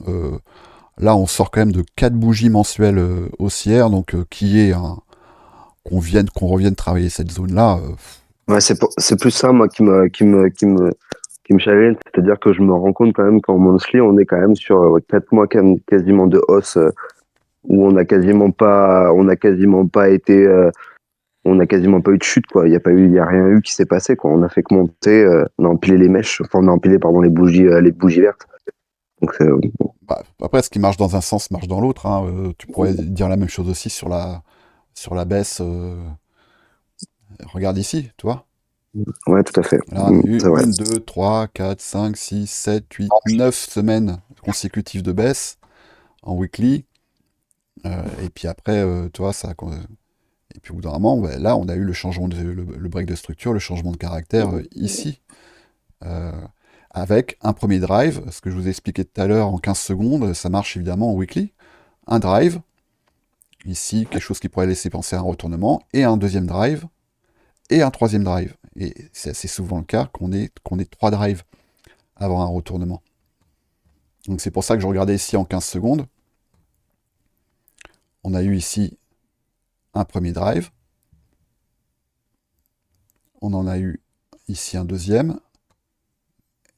là, on sort quand même de 4 bougies mensuelles haussières, donc qu'on revienne travailler cette zone-là. Ouais, c'est plus ça, moi, qui me challenge. C'est-à-dire que je me rends compte quand même qu'en monthly, on est quand même sur 4 mois quasiment de hausse où on a quasiment pas eu de chute, quoi. Il y a rien eu qui s'est passé, quoi. On a fait que monter, on a empilé les mèches, enfin, on a empilé, pardon, les bougies vertes. Donc, Bah, après, ce qui marche dans un sens marche dans l'autre. Hein. Tu pourrais dire la même chose aussi sur la baisse. Regarde ici, tu vois. ouais, tout à fait. Là, on a eu C'est vrai. 2, 3, 4, 5, 6, 7, 8, 9 semaines consécutives de baisse en weekly. Et puis après, tu vois, et puis au bout d'un moment, ouais, là, on a eu le break de structure, le changement de caractère ici. Euh, avec un premier drive, ce que je vous ai expliqué tout à l'heure en 15 secondes, ça marche évidemment en weekly. Un drive, ici, quelque chose qui pourrait laisser penser à un retournement, et un deuxième drive, et un troisième drive. Et c'est assez souvent le cas qu'on ait trois drives avant un retournement. Donc c'est pour ça que je regardais ici en 15 secondes. On a eu ici un premier drive. On en a eu ici un deuxième.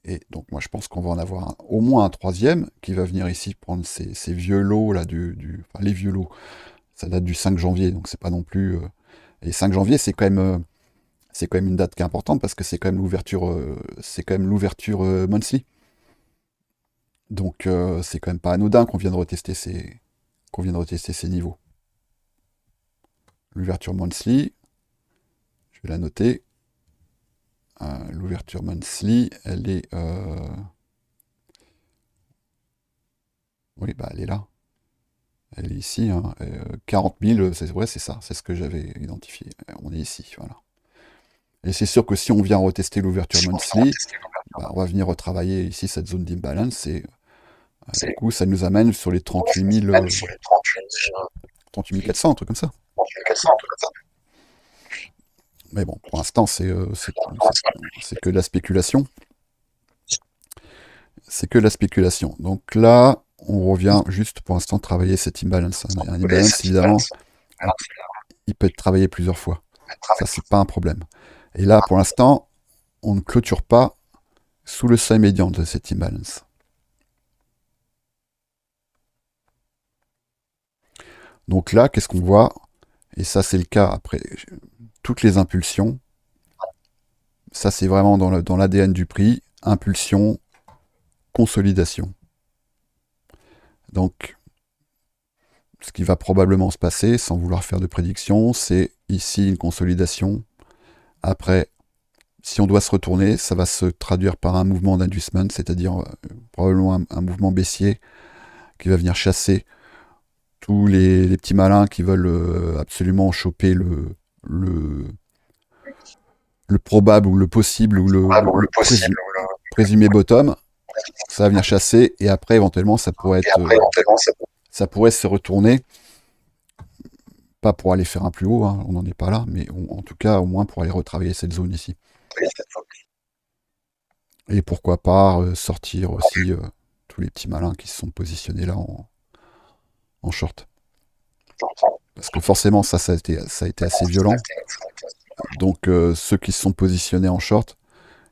Et donc moi je pense qu'on va en avoir au moins un troisième qui va venir ici prendre ces vieux lots là enfin, les vieux lots. Ça date du 5 janvier, donc c'est pas non plus. Et 5 janvier, c'est quand même une date qui est importante parce que c'est quand même l'ouverture monthly. Donc c'est quand même pas anodin qu'on vienne retester ces niveaux. L'ouverture monthly, je vais la noter. L'ouverture monthly, elle est, oui, bah elle est là. Elle est ici. Hein, 40 000, c'est ça, c'est ce que j'avais identifié. On est ici, voilà. Et c'est sûr que si on vient retester l'ouverture monthly, bah, on va venir retravailler ici cette zone d'imbalance et du coup, ça nous amène sur les 38 400, un truc comme ça. Mais bon, pour l'instant, c'est que de la spéculation. C'est que de la spéculation. Donc là, on revient juste pour l'instant travailler cet imbalance. Un imbalance, évidemment, il, il peut être travaillé plusieurs fois. Ça, c'est pas un problème. Et là, pour l'instant, on ne clôture pas sous le seuil médian de cet imbalance. Donc là, qu'est-ce qu'on voit? Et ça, c'est le cas après toutes les impulsions. Ça, c'est vraiment dans l'ADN du prix. Impulsion, consolidation. Donc, ce qui va probablement se passer, sans vouloir faire de prédiction, c'est ici une consolidation. Après, si on doit se retourner, ça va se traduire par un mouvement d'inducement, c'est-à-dire probablement un mouvement baissier qui va venir chasser tous les petits malins qui veulent absolument choper le, le probable ou le possible ou présumé bottom. Ça va venir chasser et après éventuellement ça pourrait se retourner, pas pour aller faire un plus haut, hein, on n'en est pas là, mais en tout cas au moins pour aller retravailler cette zone ici. Et pourquoi pas sortir aussi tous les petits malins qui se sont positionnés là en short. Parce que forcément ça a été assez violent. Donc ceux qui se sont positionnés en short,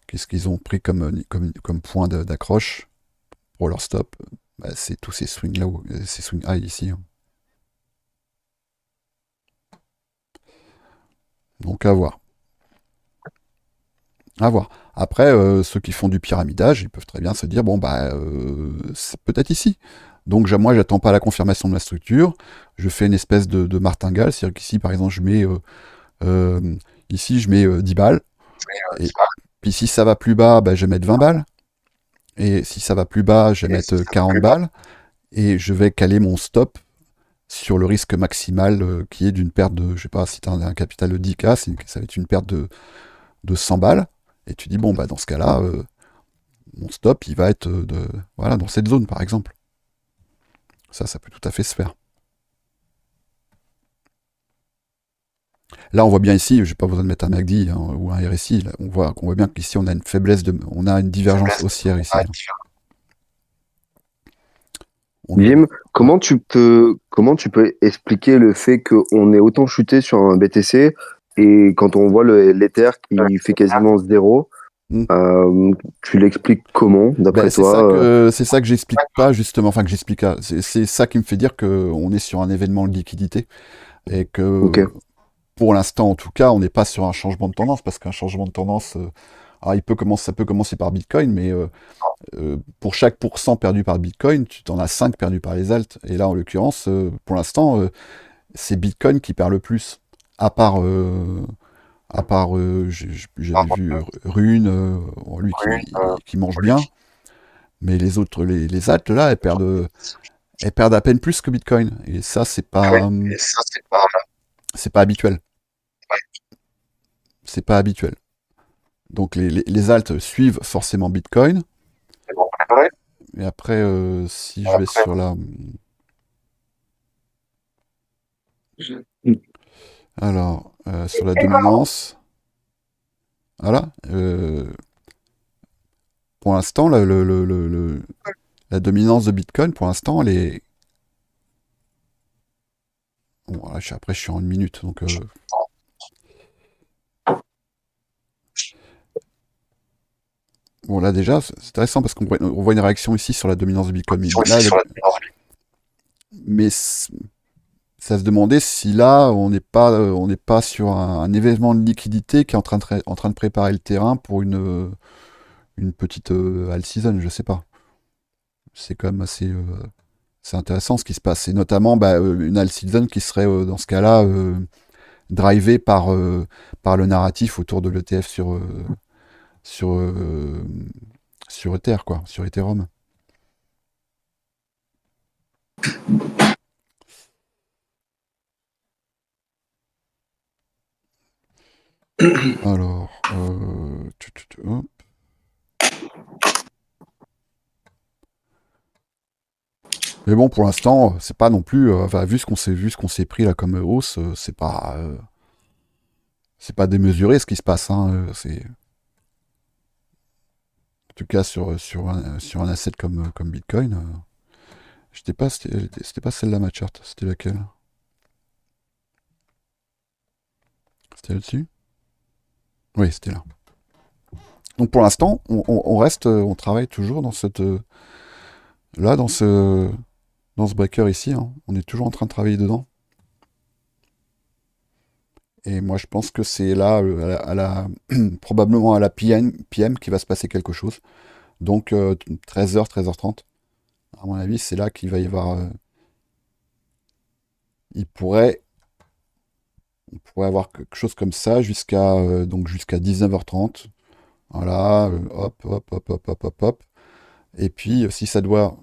qu'est-ce qu'ils ont pris comme point d'accroche pour leur stop? Bah, c'est tous ces swings là, ces swing high ici. Hein. Donc à voir. À voir. Après, ceux qui font du pyramidage, ils peuvent très bien se dire bon bah c'est peut-être ici. Donc moi j'attends pas la confirmation de la structure, je fais une espèce de martingale, c'est-à-dire qu'ici par exemple je mets ici je mets 10 balles, et puis si ça va plus bas, bah, je vais mettre 20 balles, et si ça va plus bas, je vais mettre 40 balles, et je vais caler mon stop sur le risque maximal qui est d'une perte de, je sais pas, si tu as un capital de 10K, ça va être une perte de 100 balles, et tu dis bon bah dans ce cas-là, mon stop il va être voilà, dans cette zone par exemple. Ça peut tout à fait se faire. Là, on voit bien ici, j'ai pas besoin de mettre un MACD hein, ou un RSI, là, on voit bien qu'ici on a une faiblesse on a une divergence haussière ici. Hein. Jim, Ouais. comment tu peux expliquer le fait qu'on ait autant chuté sur un BTC et quand on voit l'Ether qui fait quasiment zéro, Mm. tu l'expliques comment, Ben, d'après toi? c'est ça que j'explique pas justement, enfin que j'explique pas. C'est ça qui me fait dire qu'on est sur un événement de liquidité et que Ok. pour l'instant en tout cas, on n'est pas sur un changement de tendance parce qu'un changement de tendance, alors ça peut commencer par Bitcoin, mais pour chaque pourcent perdu par Bitcoin, tu t'en as 5 perdus par les alts. Et là, en l'occurrence, pour l'instant, c'est Bitcoin qui perd le plus. À part, j'avais vu Rune, lui qui mange bien, mais les autres, les alts, là, elles perdent à peine plus que Bitcoin. Et ça, c'est pas habituel. C'est pas habituel. Donc les alts suivent forcément Bitcoin. Et après, si je vais sur la... Alors, sur la dominance, voilà. Pour l'instant, la dominance de Bitcoin, pour l'instant, elle est... Bon, là, après, je suis en une minute, donc... Bon, là, déjà, c'est intéressant parce on voit une réaction ici sur la dominance de Bitcoin. Mais là, mais ça se demandait si là, on n'est pas sur un événement de liquidité qui est en train de préparer le terrain pour une petite all season, je sais pas. C'est quand même assez... c'est intéressant ce qui se passe. Et notamment bah, une all season qui serait, dans ce cas-là, drivé par le narratif autour de l'ETF sur, sur Ether, quoi, sur Ethereum. Alors, hop. Mais bon, pour l'instant, c'est pas non plus, enfin, vu ce qu'on s'est pris là comme hausse, c'est pas, c'est pas démesuré ce qui se passe, hein, c'est en tout cas sur un asset comme Bitcoin. C'était pas celle-là ma charte, c'était laquelle? C'était là-dessus? Oui, c'était là. Donc pour l'instant, on reste, on travaille toujours dans là, dans ce breaker ici, hein. On est toujours en train de travailler dedans. Et moi, je pense que c'est là, probablement à la PM qui va se passer quelque chose. Donc 13h, 13h30. À mon avis, c'est là qu'il va y avoir. Il pourrait, on pourrait avoir quelque chose comme ça jusqu'à 19h30. Voilà, hop, hop, hop, hop, hop, hop, hop. Et puis, si ça doit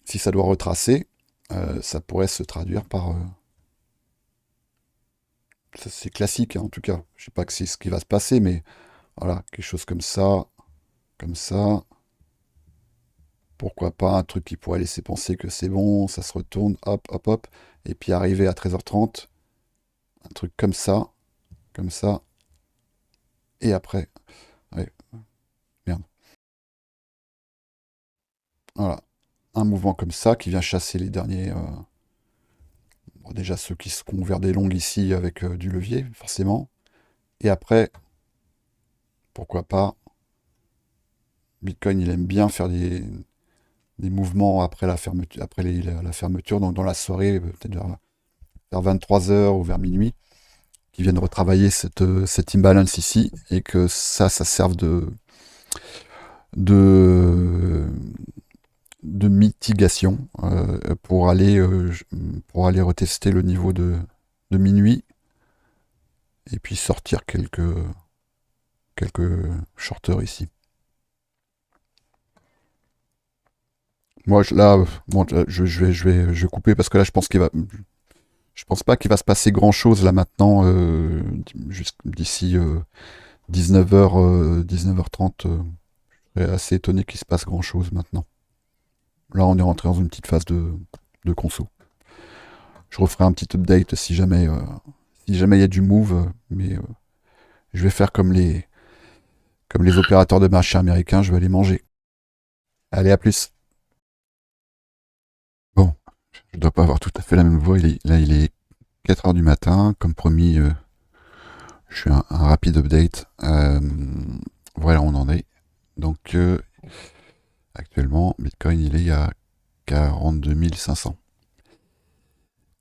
retracer, ça pourrait se traduire par. Ça, c'est classique, hein, en tout cas. Je sais pas que c'est ce qui va se passer, mais voilà, quelque chose comme ça, comme ça. Pourquoi pas un truc qui pourrait laisser penser que c'est bon, ça se retourne, hop, hop, hop. Et puis arriver à 13h30, un truc comme ça. Et après, ouais, merde. Voilà, un mouvement comme ça qui vient chasser les derniers. Bon, déjà ceux qui seront vers des longues ici avec du levier, forcément. Et après, pourquoi pas, Bitcoin, il aime bien faire des mouvements après la fermeture, la fermeture, donc dans la soirée, peut-être vers 23h ou vers minuit, qui viennent retravailler cette imbalance ici, et que ça serve de, de mitigation pour aller retester le niveau de minuit, et puis sortir quelques shorters ici. Moi, là, bon, je vais couper parce que là, je pense pas qu'il va se passer grand chose là maintenant, d'ici 19h, 19h30. Je serais assez étonné qu'il se passe grand chose maintenant. Là, on est rentré dans une petite phase de conso. Je referai un petit update si jamais il y a du move, mais je vais faire comme les opérateurs de marché américains, je vais aller manger. Allez, à plus. Bon, je dois pas avoir tout à fait la même voix. Là, il est 4h du matin. Comme promis, je fais un rapide update. Voilà, on en est. Donc, actuellement, Bitcoin, il est à 42 500.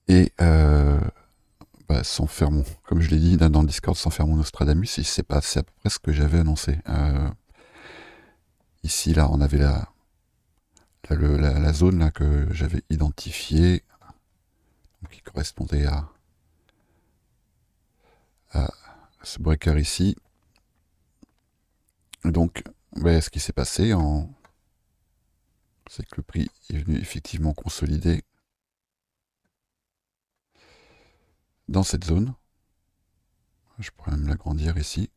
Et sans faire comme je l'ai dit dans le Discord, sans faire mon Nostradamus, c'est à peu près ce que j'avais annoncé. Ici, là, on avait la zone là, que j'avais identifiée, qui correspondait à ce breaker ici. Donc, ce qui s'est passé, c'est que le prix est venu effectivement consolider dans cette zone. Je pourrais même l'agrandir ici.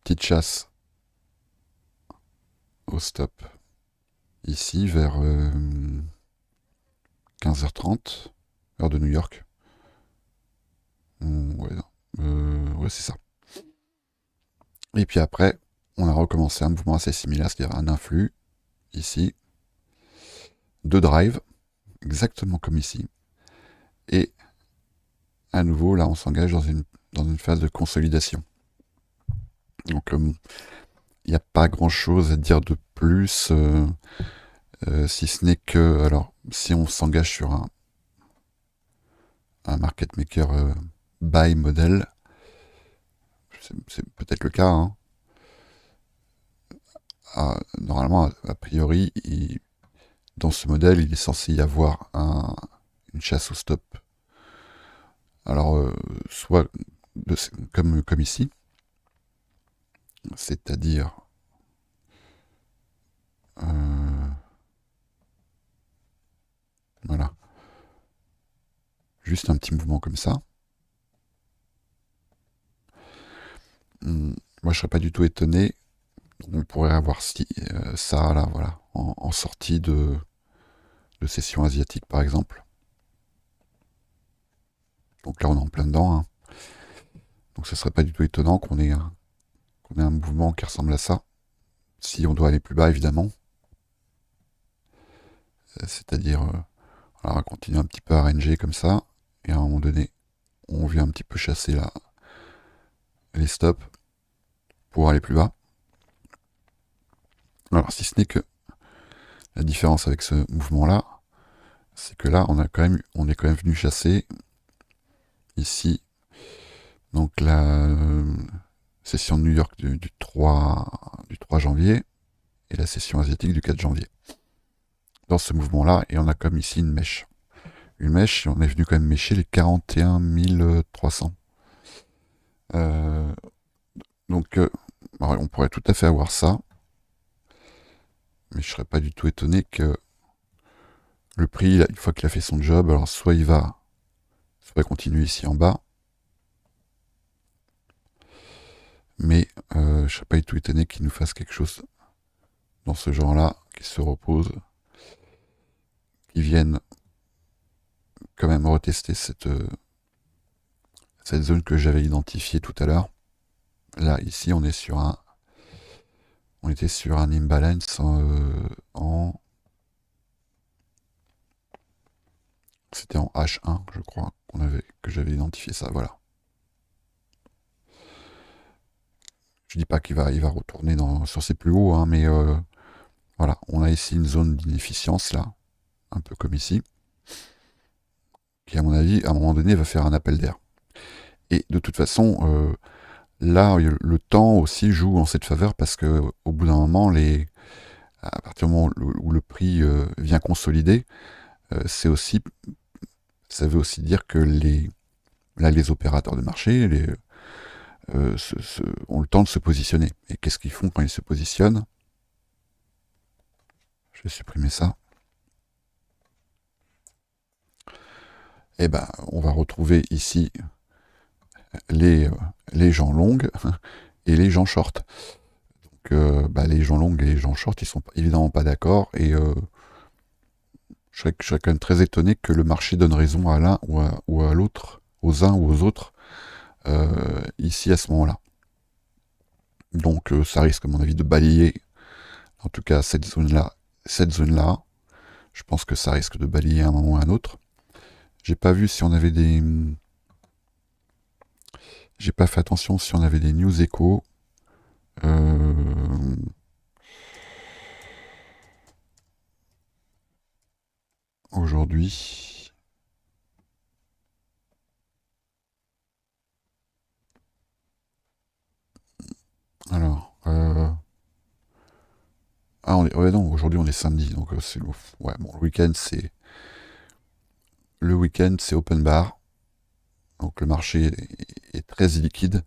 Petite chasse au stop ici vers 15h30, heure de New York. Ouais, c'est ça. Et puis après, on a recommencé un mouvement assez similaire, c'est-à-dire un influx ici, de drive, exactement comme ici. Et à nouveau, là, on s'engage dans une phase de consolidation. Donc, il n'y a pas grand-chose à dire de plus, si ce n'est que, alors, si on s'engage sur un market maker buy model, c'est peut-être le cas, hein. Normalement, a priori, dans ce modèle, il est censé y avoir une chasse au stop. Alors, soit comme ici, c'est-à-dire voilà, juste un petit mouvement comme ça. Moi, je serais pas du tout étonné. On pourrait avoir ça là, voilà, en sortie de session asiatique, par exemple. Donc là, on est en plein dedans, hein. Donc ce serait pas du tout étonnant qu'on ait un mouvement qui ressemble à ça. Si on doit aller plus bas, évidemment. C'est-à-dire, alors on va continuer un petit peu à ranger comme ça. Et à un moment donné, on vient un petit peu chasser les stops pour aller plus bas. Alors si ce n'est que la différence avec ce mouvement-là, c'est que là, on est quand même venu chasser ici. Donc la session de New York du 3 janvier et la session asiatique du 4 janvier. Dans ce mouvement-là, et on a comme ici une mèche. Une mèche, on est venu quand même mêcher les 41 300. Donc, on pourrait tout à fait avoir ça, mais je serais pas du tout étonné que le prix, une fois qu'il a fait son job, alors soit il va continuer ici en bas, mais je serais pas du tout étonné qu'il nous fasse quelque chose dans ce genre-là, qui se repose, qui vienne quand même retester cette zone que j'avais identifiée tout à l'heure. Là, ici, on était sur un imbalance c'était en H1, je crois, que j'avais identifié ça, voilà. Je dis pas il va retourner sur ses plus hauts, hein, mais voilà, on a ici une zone d'inefficience, là, un peu comme ici, qui, à mon avis, à un moment donné, va faire un appel d'air. Et de toute façon, là, le temps aussi joue en cette faveur parce que au bout d'un moment, à partir du moment où le prix vient consolider, ça veut aussi dire que les opérateurs de marché ont le temps de se positionner. Et qu'est-ce qu'ils font quand ils se positionnent? Je vais supprimer ça. Eh ben, on va retrouver ici les gens longues et les gens short. Donc, les gens longues et les gens short, ils sont évidemment pas d'accord. Et je serais quand même très étonné que le marché donne raison à l'un ou à l'autre, aux uns ou aux autres, ici à ce moment-là. Donc ça risque, à mon avis, de balayer, en tout cas cette zone-là. Je pense que ça risque de balayer à un moment ou à un autre. J'ai pas vu si on avait des. J'ai pas fait attention si on avait des news échos. Aujourd'hui. Alors. Ah, ouais, non, aujourd'hui on est samedi, donc c'est ouais, bon, le week-end c'est open bar, donc le marché est très illiquide,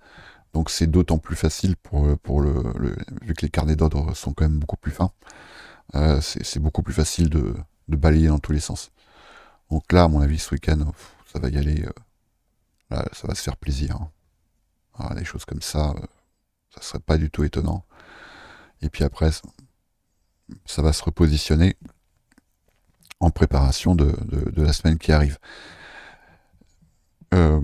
donc c'est d'autant plus facile vu que les carnets d'ordre sont quand même beaucoup plus fins, c'est beaucoup plus facile de balayer dans tous les sens. Donc là, à mon avis, ce week-end, ça va y aller, là, ça va se faire plaisir, hein. Alors, des choses comme ça serait pas du tout étonnant. Et puis après, ça va se repositionner en préparation de la semaine qui arrive. Euh,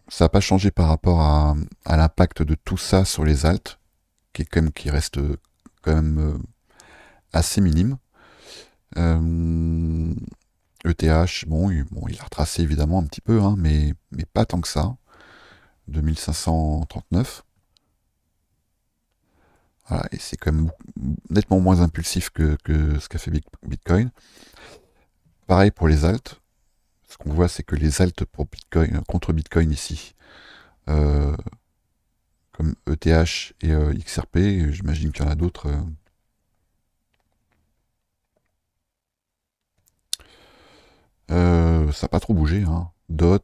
Ça n'a pas changé par rapport à l'impact de tout ça sur les alts, qui reste quand même assez minime. ETH, il a retracé évidemment un petit peu, hein, mais pas tant que ça. 2539. Voilà, et c'est quand même nettement moins impulsif que ce qu'a fait Bitcoin. Pareil pour les alts. Ce qu'on voit, c'est que les alts pour Bitcoin, contre Bitcoin ici, euh, comme ETH et XRP, j'imagine qu'il y en a d'autres. Ça n'a pas trop bougé, hein. DOT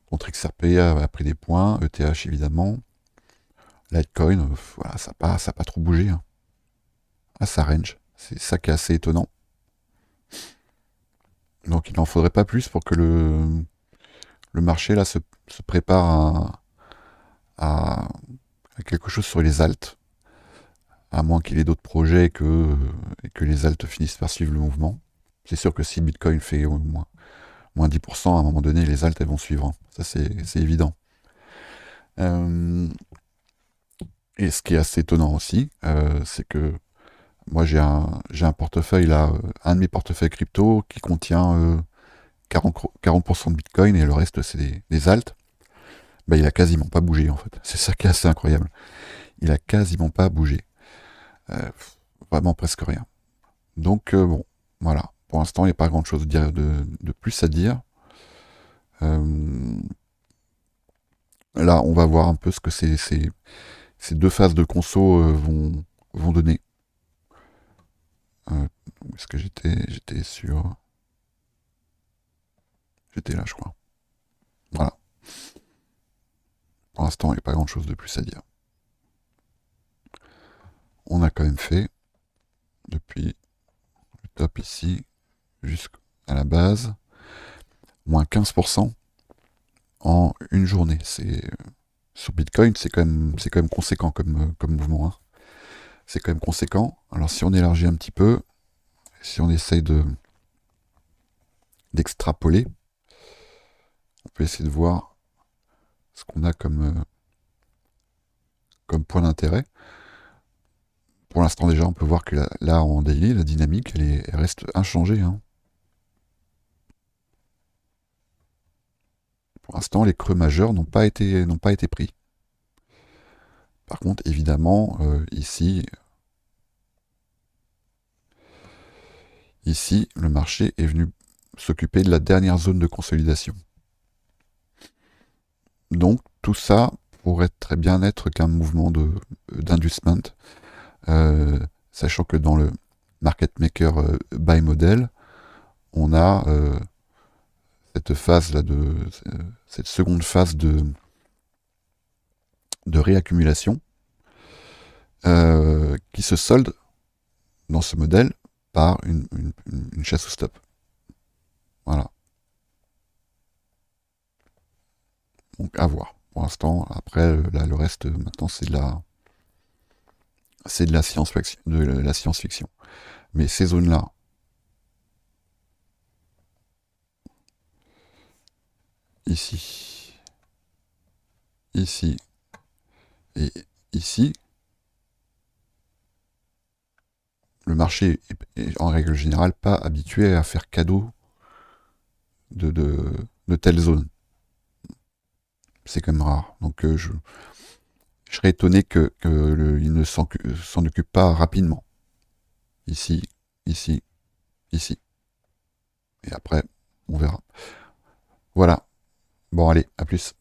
contre XRP a pris des points, ETH évidemment. Litecoin, voilà, ça n'a pas trop bougé, hein. Ah, ça range. C'est ça qui est assez étonnant. Donc il n'en faudrait pas plus pour que le marché là se prépare à quelque chose sur les alts, à moins qu'il ait d'autres projets et que les alts finissent par suivre le mouvement. C'est sûr que si Bitcoin fait Moins 10%, à un moment donné, les altes, elles vont suivre, hein. Ça, c'est évident. Euh, et ce qui est assez étonnant aussi, c'est que moi, j'ai un portefeuille là, un de mes portefeuilles crypto qui contient 40% de Bitcoin et le reste, c'est des altes. Bah, il a quasiment pas bougé, en fait. C'est ça qui est assez incroyable. Il a quasiment pas bougé. Euh, Vraiment presque rien. Donc, bon, voilà. Pour l'instant, il n'y a pas grand-chose de plus à dire. Euh, Là, on va voir un peu ce que ces deux phases de conso vont donner. Où est-ce que j'étais sur... J'étais là, je crois. Voilà. Pour l'instant, il n'y a pas grand-chose de plus à dire. On a quand même fait, depuis le top ici, jusqu'à la base, moins 15% en une journée. Sur Bitcoin, c'est quand même conséquent comme mouvement, hein. C'est quand même conséquent. Alors si on élargit un petit peu, si on essaye d'extrapoler, on peut essayer de voir ce qu'on a comme point d'intérêt. Pour l'instant déjà, on peut voir que là, en daily, la dynamique, elle reste inchangée, hein. Pour l'instant, les creux majeurs n'ont pas été pris. Par contre, évidemment, ici, le marché est venu s'occuper de la dernière zone de consolidation. Donc, tout ça pourrait très bien être qu'un mouvement d'inducement, sachant que dans le market maker buy model, on a cette phase là cette seconde phase de réaccumulation qui se solde dans ce modèle par une chasse au stop. Voilà. Donc à voir. Pour l'instant, après, là, le reste, maintenant, c'est de la science-fiction. Mais ces zones-là, ici, ici et ici, le marché est en règle générale pas habitué à faire cadeau de telles zones. C'est quand même rare. Donc je serais étonné il ne s'en occupe pas rapidement. Ici, ici, ici. Et après, on verra. Voilà. Bon, allez, à plus.